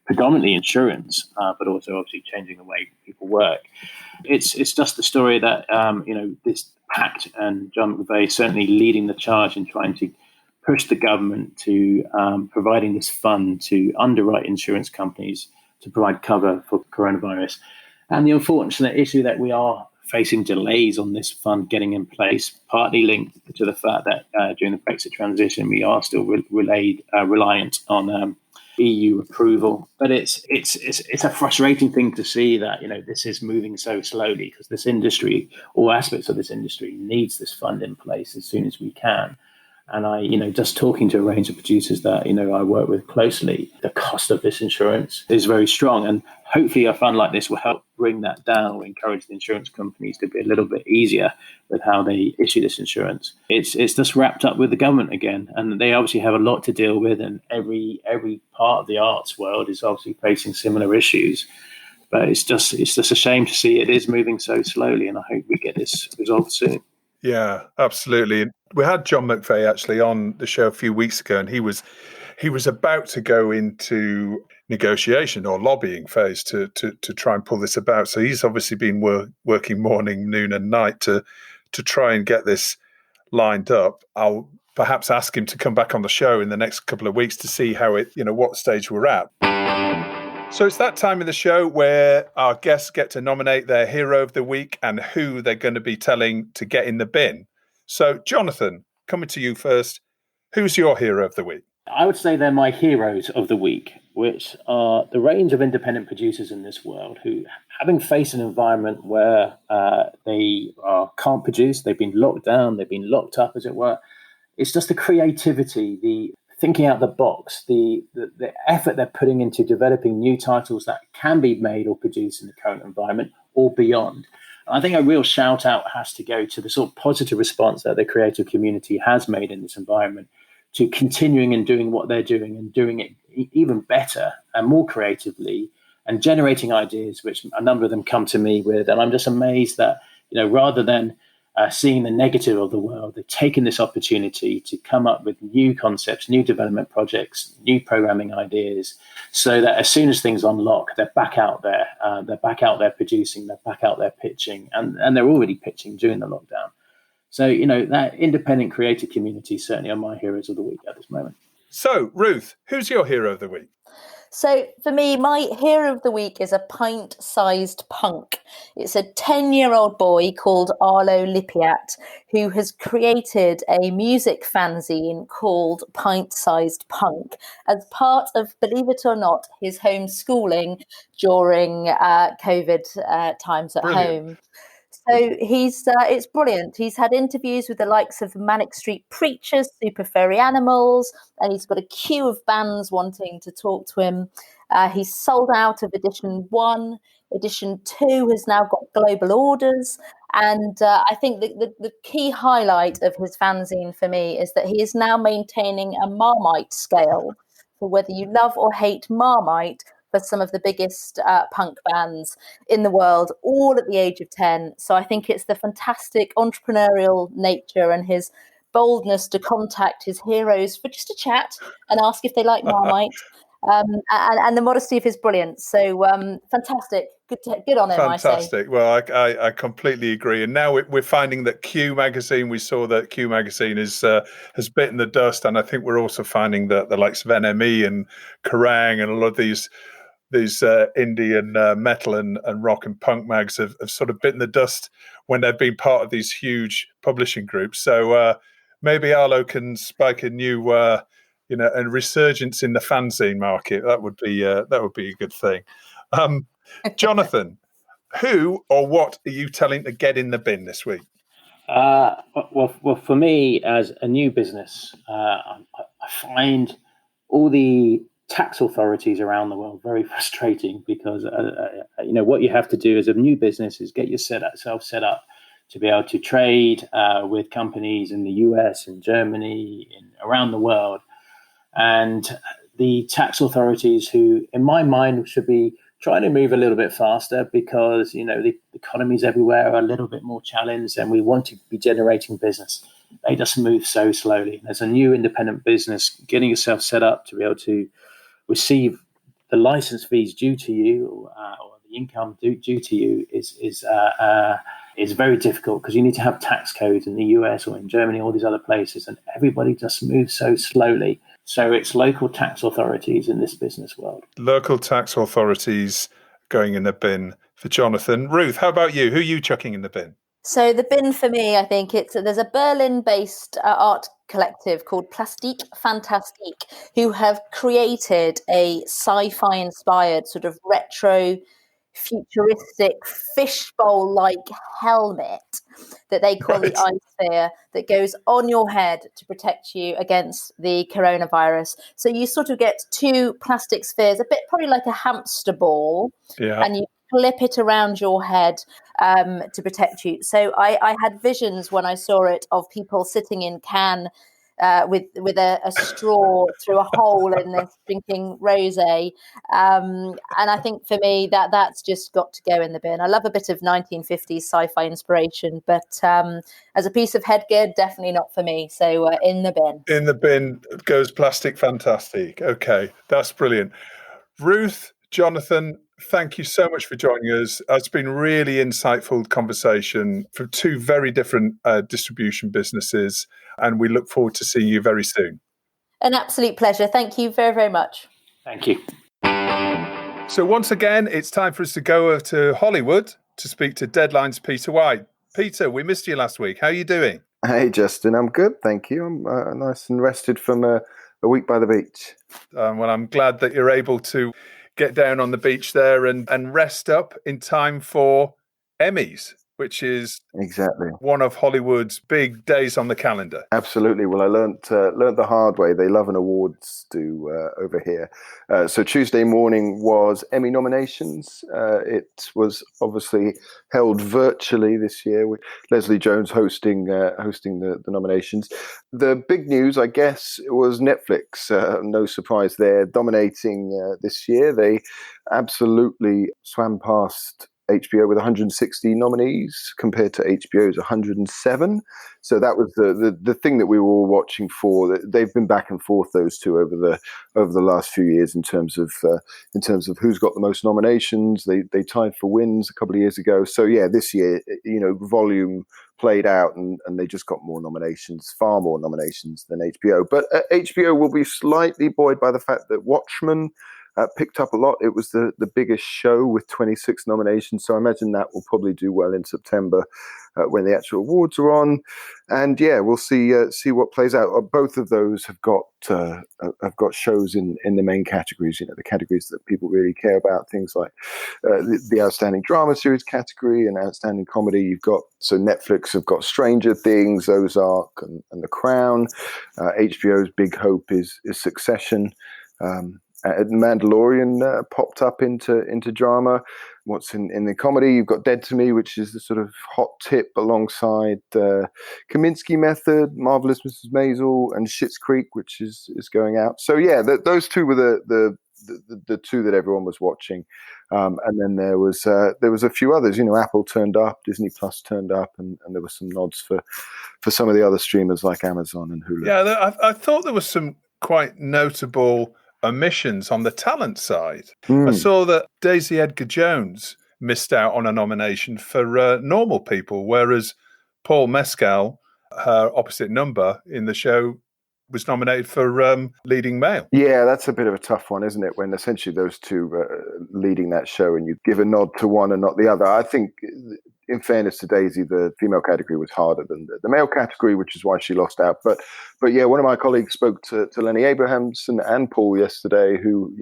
predominantly insurance, but also obviously changing the way people work. It's just the story that, this pact and John McVeigh certainly leading the charge in trying to push the government to providing this fund to underwrite insurance companies to provide cover for coronavirus. And the unfortunate issue that we are facing delays on this fund getting in place, partly linked to the fact that during the Brexit transition, we are still reliant on EU approval. But it's a frustrating thing to see that, this is moving so slowly, because this industry, all aspects of this industry, needs this fund in place as soon as we can. And I, just talking to a range of producers that, I work with closely, the cost of this insurance is very strong. And hopefully a fund like this will help bring that down or encourage the insurance companies to be a little bit easier with how they issue this insurance. It's just wrapped up with the government again. And they obviously have a lot to deal with. And every part of the arts world is obviously facing similar issues. But it's just a shame to see it is moving so slowly. And I hope we get this resolved soon. Yeah, absolutely. We had John McVeigh actually on the show a few weeks ago, and he was about to go into negotiation or lobbying phase to try and pull this about. So he's obviously been working morning, noon, and night to try and get this lined up. I'll perhaps ask him to come back on the show in the next couple of weeks to see how what stage we're at. So it's that time of the show where our guests get to nominate their hero of the week and who they're going to be telling to get in the bin. So, Jonathan, coming to you first, who's your hero of the week? I would say they're my heroes of the week, which are the range of independent producers in this world who, having faced an environment where they can't produce, they've been locked down, they've been locked up, as it were. It's just the creativity, the thinking out the box, the effort they're putting into developing new titles that can be made or produced in the current environment or beyond. And I think a real shout out has to go to the sort of positive response that the creative community has made in this environment to continuing and doing what they're doing and doing it even better and more creatively and generating ideas, which a number of them come to me with. And I'm just amazed that, rather than seeing the negative of the world, they've taken this opportunity to come up with new concepts, new development projects, new programming ideas, so that as soon as things unlock, they're back out there. They're back out there producing, they're back out there pitching, and they're already pitching during the lockdown. So, that independent creative community certainly are my heroes of the week at this moment. So, Ruth, who's your hero of the week? So for me, my hero of the week is a pint-sized punk. It's a 10-year-old boy called Arlo Lipiat who has created a music fanzine called Pint-Sized Punk as part of, believe it or not, his homeschooling during COVID times at home. So it's brilliant. He's had interviews with the likes of Manic Street Preachers, Super Furry Animals, and he's got a queue of bands wanting to talk to him. He's sold out of edition 1. Edition 2 has now got global orders. And I think the key highlight of his fanzine for me is that he is now maintaining a Marmite scale for whether you love or hate Marmite for some of the biggest punk bands in the world, all at the age of 10. So I think it's the fantastic entrepreneurial nature and his boldness to contact his heroes for just a chat and ask if they like Marmite. And the modesty of his brilliance. So fantastic. Good on him, Fantastic. I say. Well, I completely agree. And now we're finding that Q Magazine, we saw that Q Magazine has bitten the dust. And I think we're also finding that the likes of NME and Kerrang and a lot of these indie and metal and rock and punk mags have sort of bitten the dust when they've been part of these huge publishing groups. So maybe Arlo can spike a new a resurgence in the fanzine market. That would be a good thing. Jonathan, who or what are you telling to get in the bin this week? Well, for me, as a new business, I find all the tax authorities around the world very frustrating because what you have to do as a new business is get yourself set up to be able to trade with companies in the US and Germany and around the world. And the tax authorities, who in my mind should be trying to move a little bit faster because, the economies everywhere are a little bit more challenged and we want to be generating business. They just move so slowly. As a new independent business, getting yourself set up to be able to receive the license fees due to you or the income due to you is very difficult because you need to have tax codes in the US or in Germany, all these other places, and everybody just moves so slowly. So it's local tax authorities in this business world. Local tax authorities going in the bin for Jonathan. Ruth, how about you? Who are you chucking in the bin? So the bin for me, I think there's a Berlin-based art collective called Plastique Fantastique who have created a sci-fi inspired sort of retro futuristic fishbowl-like helmet that they call the Ice Sphere that goes on your head to protect you against the coronavirus. So you sort of get two plastic spheres, a bit probably like a hamster ball, and you clip it around your head to protect you. So I had visions when I saw it of people sitting in Cannes with a straw through a hole in this drinking rosé. And I think for me that's just got to go in the bin. I love a bit of 1950s sci-fi inspiration, but as a piece of headgear, definitely not for me. So in the bin. In the bin goes Plastic Fantastic. Okay, that's brilliant. Ruth, Jonathan, thank you so much for joining us. It's been really insightful conversation from two very different distribution businesses, and we look forward to seeing you very soon. An absolute pleasure. Thank you very, very much. Thank you. So once again, it's time for us to go over to Hollywood to speak to Deadline's Peter White. Peter, we missed you last week. How are you doing? Hey, Justin. I'm good, thank you. I'm nice and rested from a week by the beach. Well, I'm glad that you're able to get down on the beach there and rest up in time for Emmys, which is exactly one of Hollywood's big days on the calendar. Absolutely. Well, I learnt the hard way. They love an awards do over here. So Tuesday morning was Emmy nominations. It was obviously held virtually this year with Leslie Jones hosting the nominations. The big news, I guess, was Netflix. No surprise there, dominating this year. They absolutely swam past HBO with 160 nominees compared to HBO's 107. So that was the thing that we were all watching for. They've been back and forth, those two, over the last few years in terms of who's got the most nominations. They tied for wins a couple of years ago. So yeah, this year, volume played out and they just got more nominations, far more nominations than HBO. But HBO will be slightly buoyed by the fact that Watchmen picked up a lot. It was the biggest show with 26 nominations, so I imagine that will probably do well in September when the actual awards are on. And yeah, we'll see what plays out. Both of those have got shows in the main categories. The categories that people really care about, things like the outstanding drama series category and outstanding comedy. You've got Netflix have got Stranger Things, Ozark, and The Crown. HBO's big hope is Succession. Mandalorian popped up into drama. What's in the comedy? You've got Dead to Me, which is the sort of hot tip alongside Kaminsky Method, Marvelous Mrs. Maisel, and Schitt's Creek, which is going out. So yeah, those two were the two that everyone was watching, and then there was a few others. Apple turned up, Disney Plus turned up, and there were some nods for some of the other streamers like Amazon and Hulu. Yeah, I thought there was some quite notable omissions on the talent side. I saw that Daisy Edgar-Jones missed out on a nomination for Normal People, whereas Paul Mescal, her opposite number in the show, was nominated for leading male. Yeah, that's a bit of a tough one, isn't it? When essentially those two leading that show and you give a nod to one and not the other. I think, in fairness to Daisy, the female category was harder than the male category, which is why she lost out. But yeah, one of my colleagues spoke to Lenny Abrahamson and Paul yesterday, who,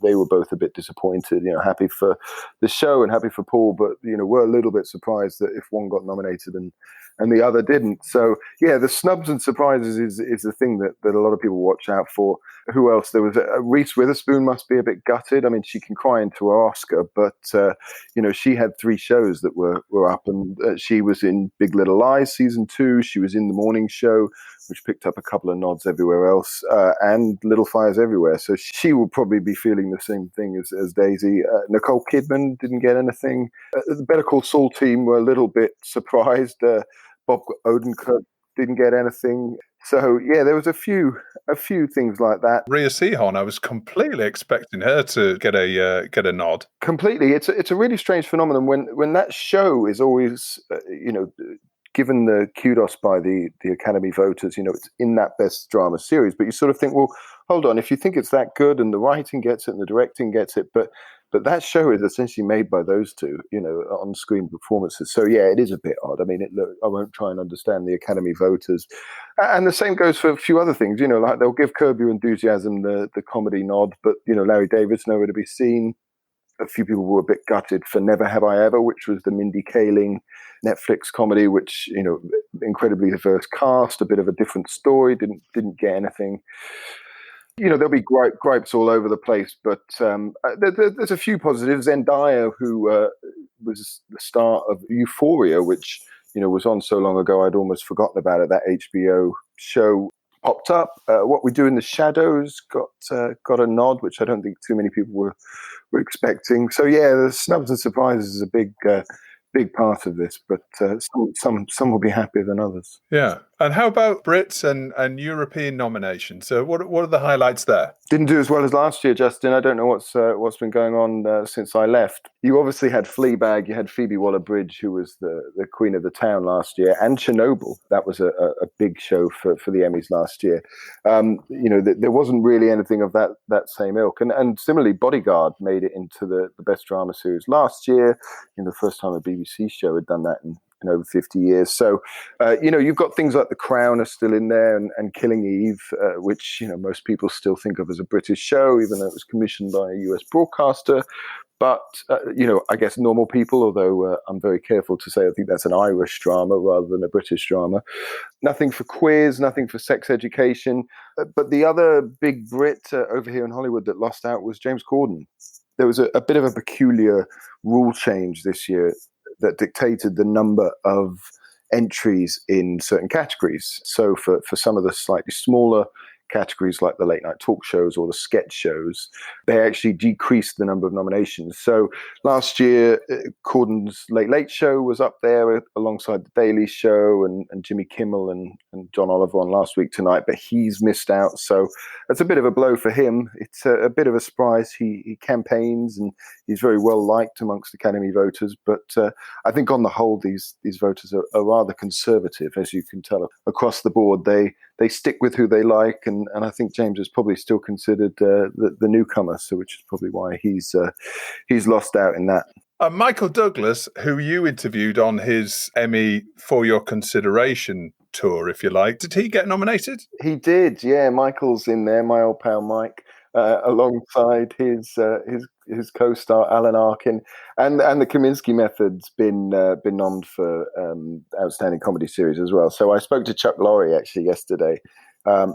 they were both a bit disappointed, happy for the show and happy for Paul, but, were a little bit surprised that if one got nominated and the other didn't. So yeah, the snubs and surprises is the thing that a lot of people watch out for. Who else? There was Reese Witherspoon must be a bit gutted. I mean, she can cry into her Oscar, but she had 3 shows that were up, and she was in Big Little Lies season 2. She was in The Morning Show, which picked up a couple of nods everywhere else, and Little Fires Everywhere. So she will probably be feeling the same thing as Daisy. Nicole Kidman didn't get anything. The Better Call Saul team were a little bit surprised. Bob Odenkirk didn't get anything. So yeah, there was a few things like that. Rhea Seehorn, I was completely expecting her to get a nod. Completely, it's a really strange phenomenon when that show is always given the kudos by the Academy voters. It's in that best drama series, but you sort of think, well, hold on, if you think it's that good and the writing gets it and the directing gets it, but that show is essentially made by those two, on-screen performances. So yeah, it is a bit odd. I mean, I won't try and understand the Academy voters. And the same goes for a few other things, like they'll give Curb Your Enthusiasm the comedy nod, but, Larry David's nowhere to be seen. A few people were a bit gutted for Never Have I Ever, which was the Mindy Kaling Netflix comedy, which, incredibly diverse cast, a bit of a different story, didn't get anything. There'll be gripes all over the place, but there's a few positives. Zendaya, who was the star of Euphoria, which, was on so long ago, I'd almost forgotten about it. That HBO show popped up. What We Do in the Shadows got a nod, which I don't think too many people were expecting. So yeah, the snubs and surprises is a big part of this, but some will be happier than others. Yeah. And how about Brits and European nominations? So what are the highlights there? Didn't do as well as last year, Justin. I don't know what's been going on since I left. You obviously had Fleabag. You had Phoebe Waller-Bridge, who was the queen of the town last year, and Chernobyl. That was a big show for the Emmys last year. There wasn't really anything of that same ilk. And similarly, Bodyguard made it into the best drama series last year. The first time a BBC show had done that in over 50 years. So, you've got things like The Crown are still in there, and Killing Eve, which, most people still think of as a British show, even though it was commissioned by a US broadcaster. But, I guess Normal People, although I'm very careful to say I think that's an Irish drama rather than a British drama. Nothing for Queers, nothing for Sex Education. But the other big Brit over here in Hollywood that lost out was James Corden. There was a bit of a peculiar rule change this year that dictated the number of entries in certain categories. So for some of the slightly smaller categories like the late night talk shows or the sketch shows, they actually decreased the number of nominations. So last year, Corden's Late Late Show was up there alongside The Daily Show, and Jimmy Kimmel and John Oliver on Last Week Tonight, but he's missed out. So that's a bit of a blow for him. It's a bit of a surprise. He campaigns and he's very well liked amongst Academy voters, but I think on the whole, these voters are rather conservative, as you can tell across the board. They stick with who they like, and I think James is probably still considered the newcomer, so which is probably why he's lost out in that. Michael Douglas, who you interviewed on his Emmy For Your Consideration tour, if you like, did he get nominated? He did, yeah. Michael's in there, my old pal Mike, alongside his co-star Alan Arkin, and the Kaminsky Method's been nommed for Outstanding Comedy Series as well. So I spoke to Chuck Lorre actually yesterday,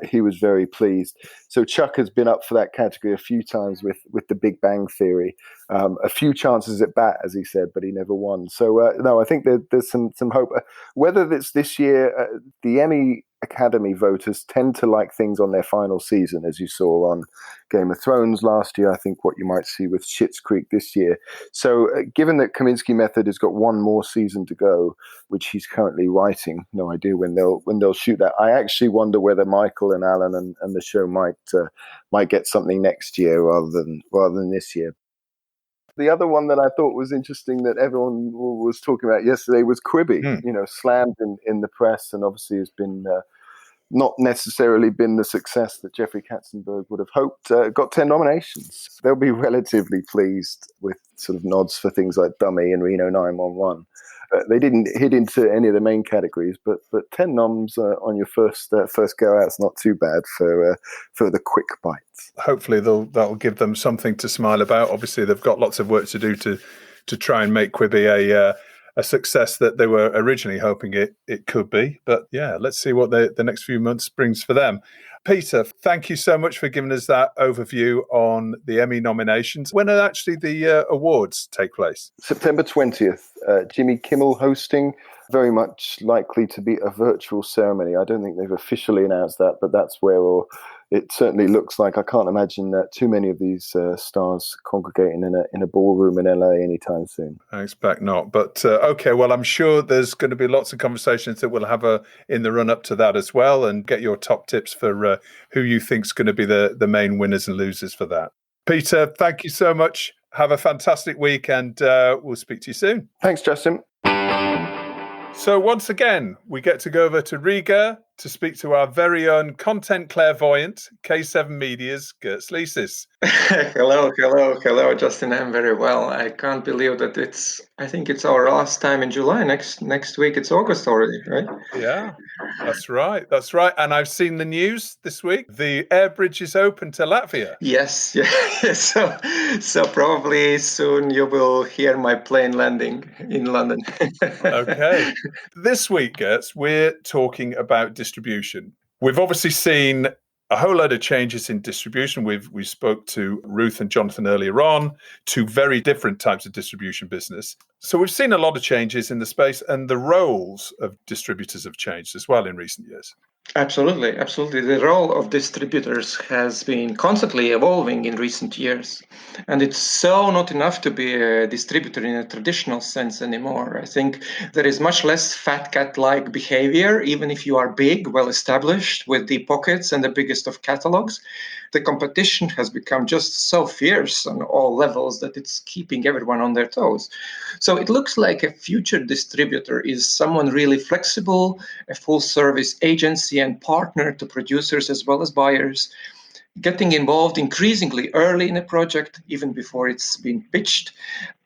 He was very pleased. So Chuck has been up for that category a few times with The Big Bang Theory. A few chances at bat, as he said, but he never won. So no, I think there's some hope. Whether it's this year, the Emmy Academy voters tend to like things on their final season, as you saw on Game of Thrones last year. I think what you might see with Schitt's Creek this year. So given that Kaminsky Method has got one more season to go, which he's currently writing, no idea when they'll shoot that. I actually wonder whether Michael and Alan and the show might get something next year rather than this year. The other one that I thought was interesting that everyone was talking about yesterday was Quibi. Slammed in the press, and obviously has been not necessarily been the success that Jeffrey Katzenberg would have hoped. Got 10 nominations. They'll be relatively pleased with sort of nods for things like Dummy and Reno 911. They didn't hit into any of the main categories, but 10 noms on your first go out's not too bad for the quick bites. Hopefully that'll give them something to smile about. Obviously, they've got lots of work to do to try and make Quibi a success that they were originally hoping it could be. But yeah, let's see what the next few months brings for them. Peter, thank you so much for giving us that overview on the Emmy nominations. When are actually the awards take place? September 20th, Jimmy Kimmel hosting. Very much likely to be a virtual ceremony. I don't think they've officially announced that, but that's where it certainly looks like. I can't imagine that too many of these stars congregating in a ballroom in LA anytime soon. I expect not. But okay, well, I'm sure there's going to be lots of conversations that we'll have in the run up to that as well, and get your top tips for who you think is going to be the main winners and losers for that. Peter, thank you so much. Have a fantastic week, and we'll speak to you soon. Thanks, Justin. So once again, we get to go over to Riga to speak to our very own content clairvoyant, K7 Media's Girts Licis. Hello, Justin. I'm very well. I can't believe that I think it's our last time in July. Next week, it's August already, right? Yeah, that's right. And I've seen the news this week. The air bridge is open to Latvia. Yes. So probably soon you will hear my plane landing in London. Okay. This week, Girts, we're talking about distribution. We've obviously seen a whole load of changes in distribution. We spoke to Ruth and Jonathan earlier on, two very different types of distribution business. So we've seen a lot of changes in the space, and the roles of distributors have changed as well in recent years. Absolutely. The role of distributors has been constantly evolving in recent years. And it's so not enough to be a distributor in a traditional sense anymore. I think there is much less fat cat-like behavior, even if you are big, well-established, with deep pockets and the biggest of catalogs. The competition has become just so fierce on all levels that it's keeping everyone on their toes. So it looks like a future distributor is someone really flexible, a full-service agency and partner to producers as well as buyers, getting involved increasingly early in a project, even before it's been pitched,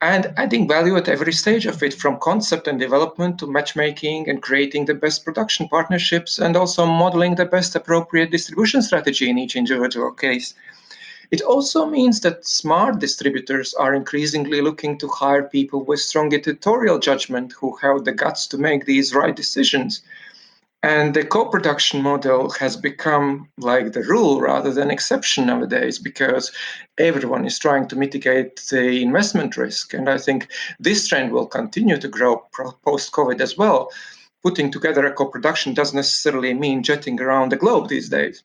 and adding value at every stage of it, from concept and development to matchmaking and creating the best production partnerships, and also modeling the best appropriate distribution strategy in each individual case. It also means that smart distributors are increasingly looking to hire people with strong editorial judgment who have the guts to make these right decisions. And the co-production model has become like the rule rather than exception nowadays, because everyone is trying to mitigate the investment risk. And I think this trend will continue to grow post-COVID as well. Putting together a co-production doesn't necessarily mean jetting around the globe these days.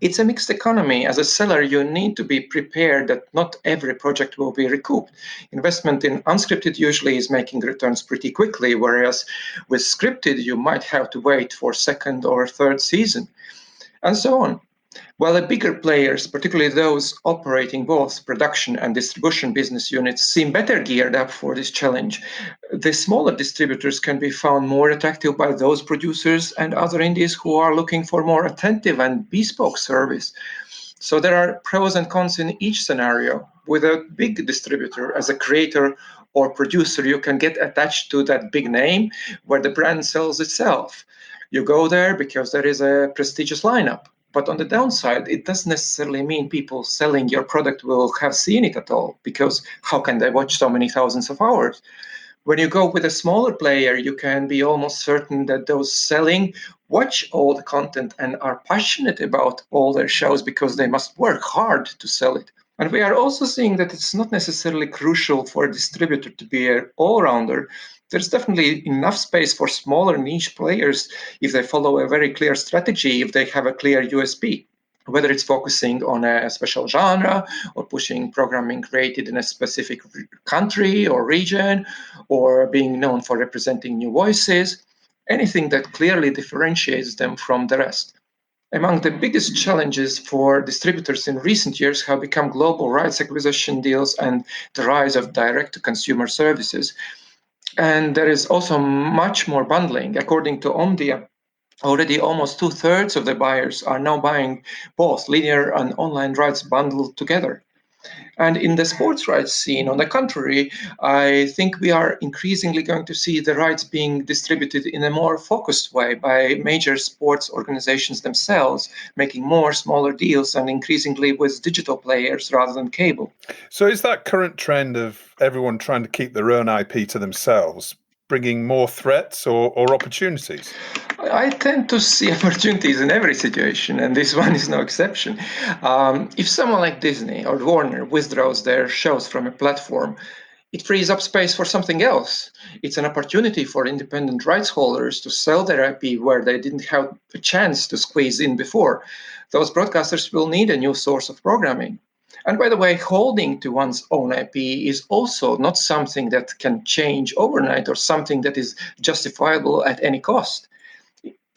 It's a mixed economy. As a seller, you need to be prepared that not every project will be recouped. Investment in unscripted usually is making returns pretty quickly, whereas with scripted, you might have to wait for second or third season, and so on. While the bigger players, particularly those operating both production and distribution business units, seem better geared up for this challenge, the smaller distributors can be found more attractive by those producers and other indies who are looking for more attentive and bespoke service. So there are pros and cons in each scenario. With a big distributor, as a creator or producer, you can get attached to that big name where the brand sells itself. You go there because there is a prestigious lineup. But on the downside, it doesn't necessarily mean people selling your product will have seen it at all, because how can they watch so many thousands of hours? When you go with a smaller player, you can be almost certain that those selling watch all the content and are passionate about all their shows because they must work hard to sell it. And we are also seeing that it's not necessarily crucial for a distributor to be an all-rounder. There's definitely enough space for smaller niche players if they follow a very clear strategy, if they have a clear USP. Whether it's focusing on a special genre or pushing programming created in a specific country or region, or being known for representing new voices, anything that clearly differentiates them from the rest. Among the biggest challenges for distributors in recent years have become global rights acquisition deals and the rise of direct-to-consumer services. And there is also much more bundling. According to Omdia, already almost 2/3 of the buyers are now buying both linear and online rights bundled together. And in the sports rights scene, on the contrary, I think we are increasingly going to see the rights being distributed in a more focused way by major sports organizations themselves, making more smaller deals and increasingly with digital players rather than cable. So is that current trend of everyone trying to keep their own IP to themselves bringing more threats or opportunities? I tend to see opportunities in every situation, and this one is no exception. If someone like Disney or Warner withdraws their shows from a platform, it frees up space for something else. It's an opportunity for independent rights holders to sell their IP where they didn't have a chance to squeeze in before. Those broadcasters will need a new source of programming. And by the way, holding to one's own IP is also not something that can change overnight or something that is justifiable at any cost.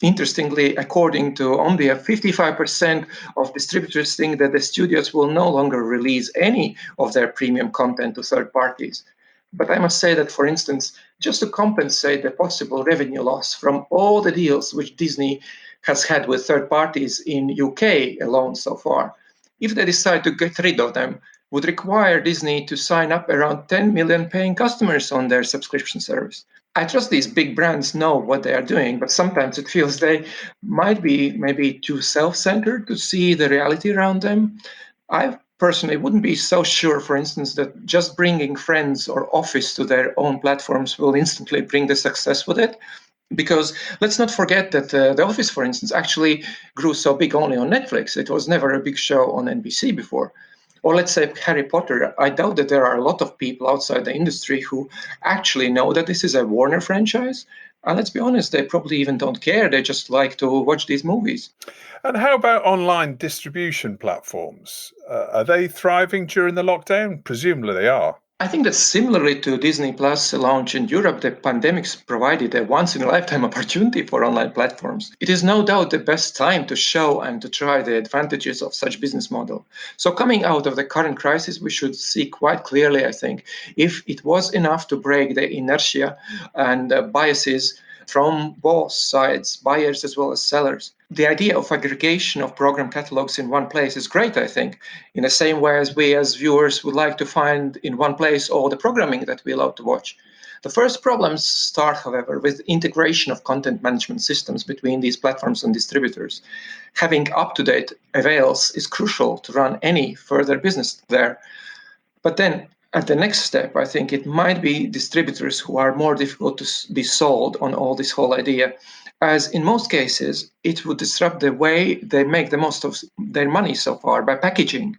Interestingly, according to Omdia, 55% of distributors think that the studios will no longer release any of their premium content to third parties. But I must say that, for instance, just to compensate the possible revenue loss from all the deals which Disney has had with third parties in UK alone so far, if they decide to get rid of them, would require Disney to sign up around 10 million paying customers on their subscription service. I trust these big brands know what they are doing, but sometimes it feels they might be maybe too self-centered to see the reality around them. I personally wouldn't be so sure, for instance, that just bringing friends or office to their own platforms will instantly bring the success with it. Because let's not forget that The Office, for instance, actually grew so big only on Netflix. It was never a big show on NBC before. Or let's say Harry Potter. I doubt that there are a lot of people outside the industry who actually know that this is a Warner franchise. And let's be honest, they probably even don't care. They just like to watch these movies. And how about online distribution platforms? Are they thriving during the lockdown? Presumably they are. I think that similarly to Disney Plus launch in Europe, the pandemic provided a once-in-a-lifetime opportunity for online platforms. It is no doubt the best time to show and to try the advantages of such business model. So coming out of the current crisis, we should see quite clearly, I think, if it was enough to break the inertia and biases from both sides, buyers as well as sellers. The idea of aggregation of program catalogs in one place is great, I think, in the same way as we as viewers would like to find in one place all the programming that we love to watch. The first problems start, however, with integration of content management systems between these platforms and distributors. Having up-to-date avails is crucial to run any further business there. But then at the next step, I think it might be distributors who are more difficult to be sold on all this whole idea, as in most cases, it would disrupt the way they make the most of their money so far by packaging.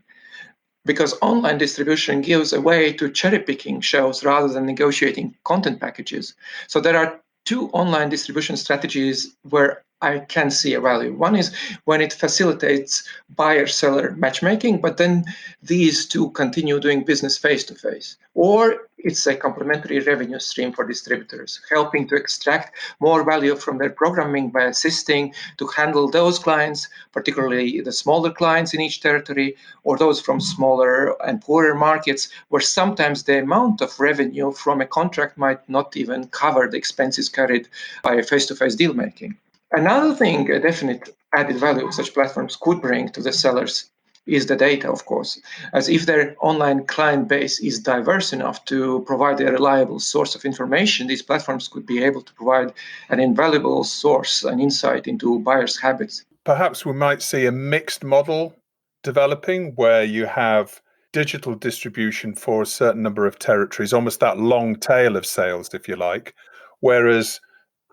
Because online distribution gives a way to cherry picking shows rather than negotiating content packages. So there are two online distribution strategies where I can see a value. One is when it facilitates buyer-seller matchmaking, but then these two continue doing business face-to-face. Or it's a complementary revenue stream for distributors, helping to extract more value from their programming by assisting to handle those clients, particularly the smaller clients in each territory, or those from smaller and poorer markets, where sometimes the amount of revenue from a contract might not even cover the expenses carried by face-to-face deal making. Another thing, a definite added value such platforms could bring to the sellers is the data, of course, as if their online client base is diverse enough to provide a reliable source of information, these platforms could be able to provide an invaluable source and insight into buyers' habits. Perhaps we might see a mixed model developing where you have digital distribution for a certain number of territories, almost that long tail of sales, if you like, whereas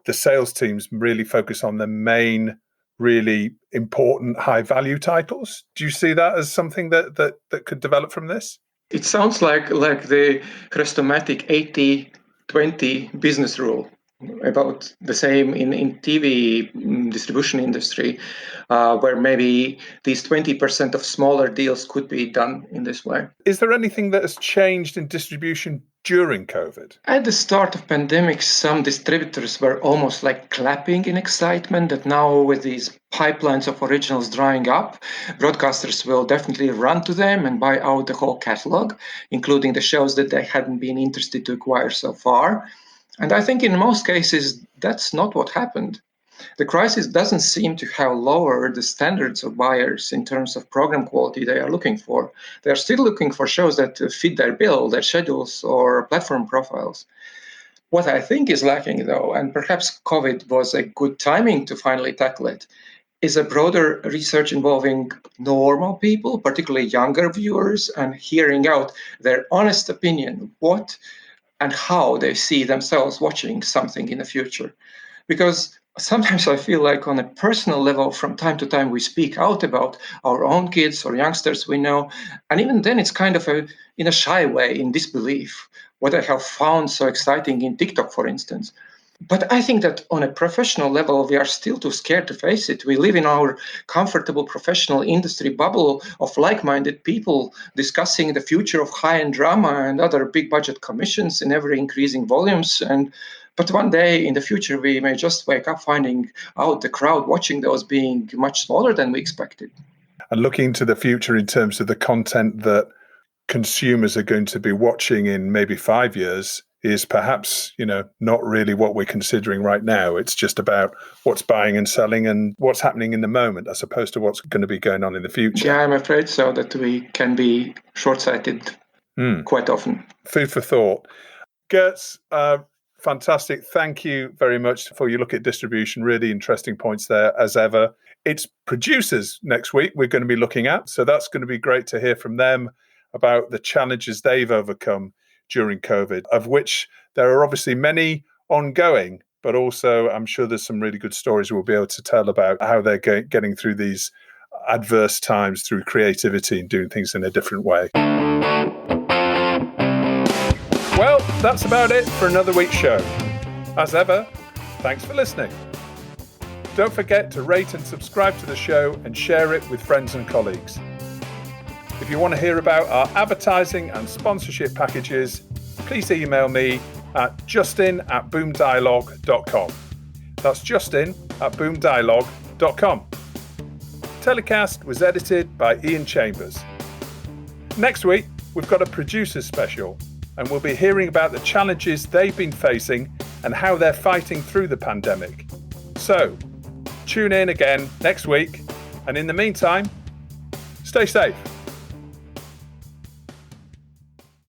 the sales teams really focus on the main, really important high-value titles. Do you see that as something that could develop from this? It sounds like the Chrestomatic 80-20 business rule, about the same in TV distribution industry, where maybe these 20% of smaller deals could be done in this way. Is there anything that has changed in distribution during COVID? At the start of pandemic, some distributors were almost like clapping in excitement that now with these pipelines of originals drying up, broadcasters will definitely run to them and buy out the whole catalog, including the shows that they hadn't been interested to acquire so far. And I think in most cases, that's not what happened. The crisis doesn't seem to have lowered the standards of buyers in terms of program quality they are looking for. They are still looking for shows that fit their bill, their schedules, or platform profiles. What I think is lacking, though, and perhaps COVID was a good timing to finally tackle it, is a broader research involving normal people, particularly younger viewers, and hearing out their honest opinion, what and how they see themselves watching something in the future. Because sometimes I feel like on a personal level, from time to time, we speak out about our own kids or youngsters we know. And even then, it's kind of in a shy way, in disbelief, what I have found so exciting in TikTok, for instance. But I think that on a professional level, we are still too scared to face it. We live in our comfortable professional industry bubble of like-minded people discussing the future of high-end drama and other big-budget commissions in ever increasing volumes. But one day in the future, we may just wake up finding out the crowd watching those being much smaller than we expected. And looking to the future in terms of the content that consumers are going to be watching in maybe 5 years is perhaps, not really what we're considering right now. It's just about what's buying and selling and what's happening in the moment, as opposed to what's going to be going on in the future. Yeah, I'm afraid so, that we can be short-sighted quite often. Food for thought. Girts, fantastic. Thank you very much for your look at distribution. Really interesting points there, as ever. It's producers next week we're going to be looking at. So that's going to be great to hear from them about the challenges they've overcome during COVID, of which there are obviously many ongoing, but also I'm sure there's some really good stories we'll be able to tell about how they're getting through these adverse times through creativity and doing things in a different way. Well, that's about it for another week's show. As ever, thanks for listening. Don't forget to rate and subscribe to the show and share it with friends and colleagues. If you want to hear about our advertising and sponsorship packages, please email me at justin@boomdialogue.com. That's justin@boomdialogue.com. TellyCast was edited by Ian Chambers. Next week, we've got a producers special, and we'll be hearing about the challenges they've been facing and how they're fighting through the pandemic. So, tune in again next week, and in the meantime, stay safe.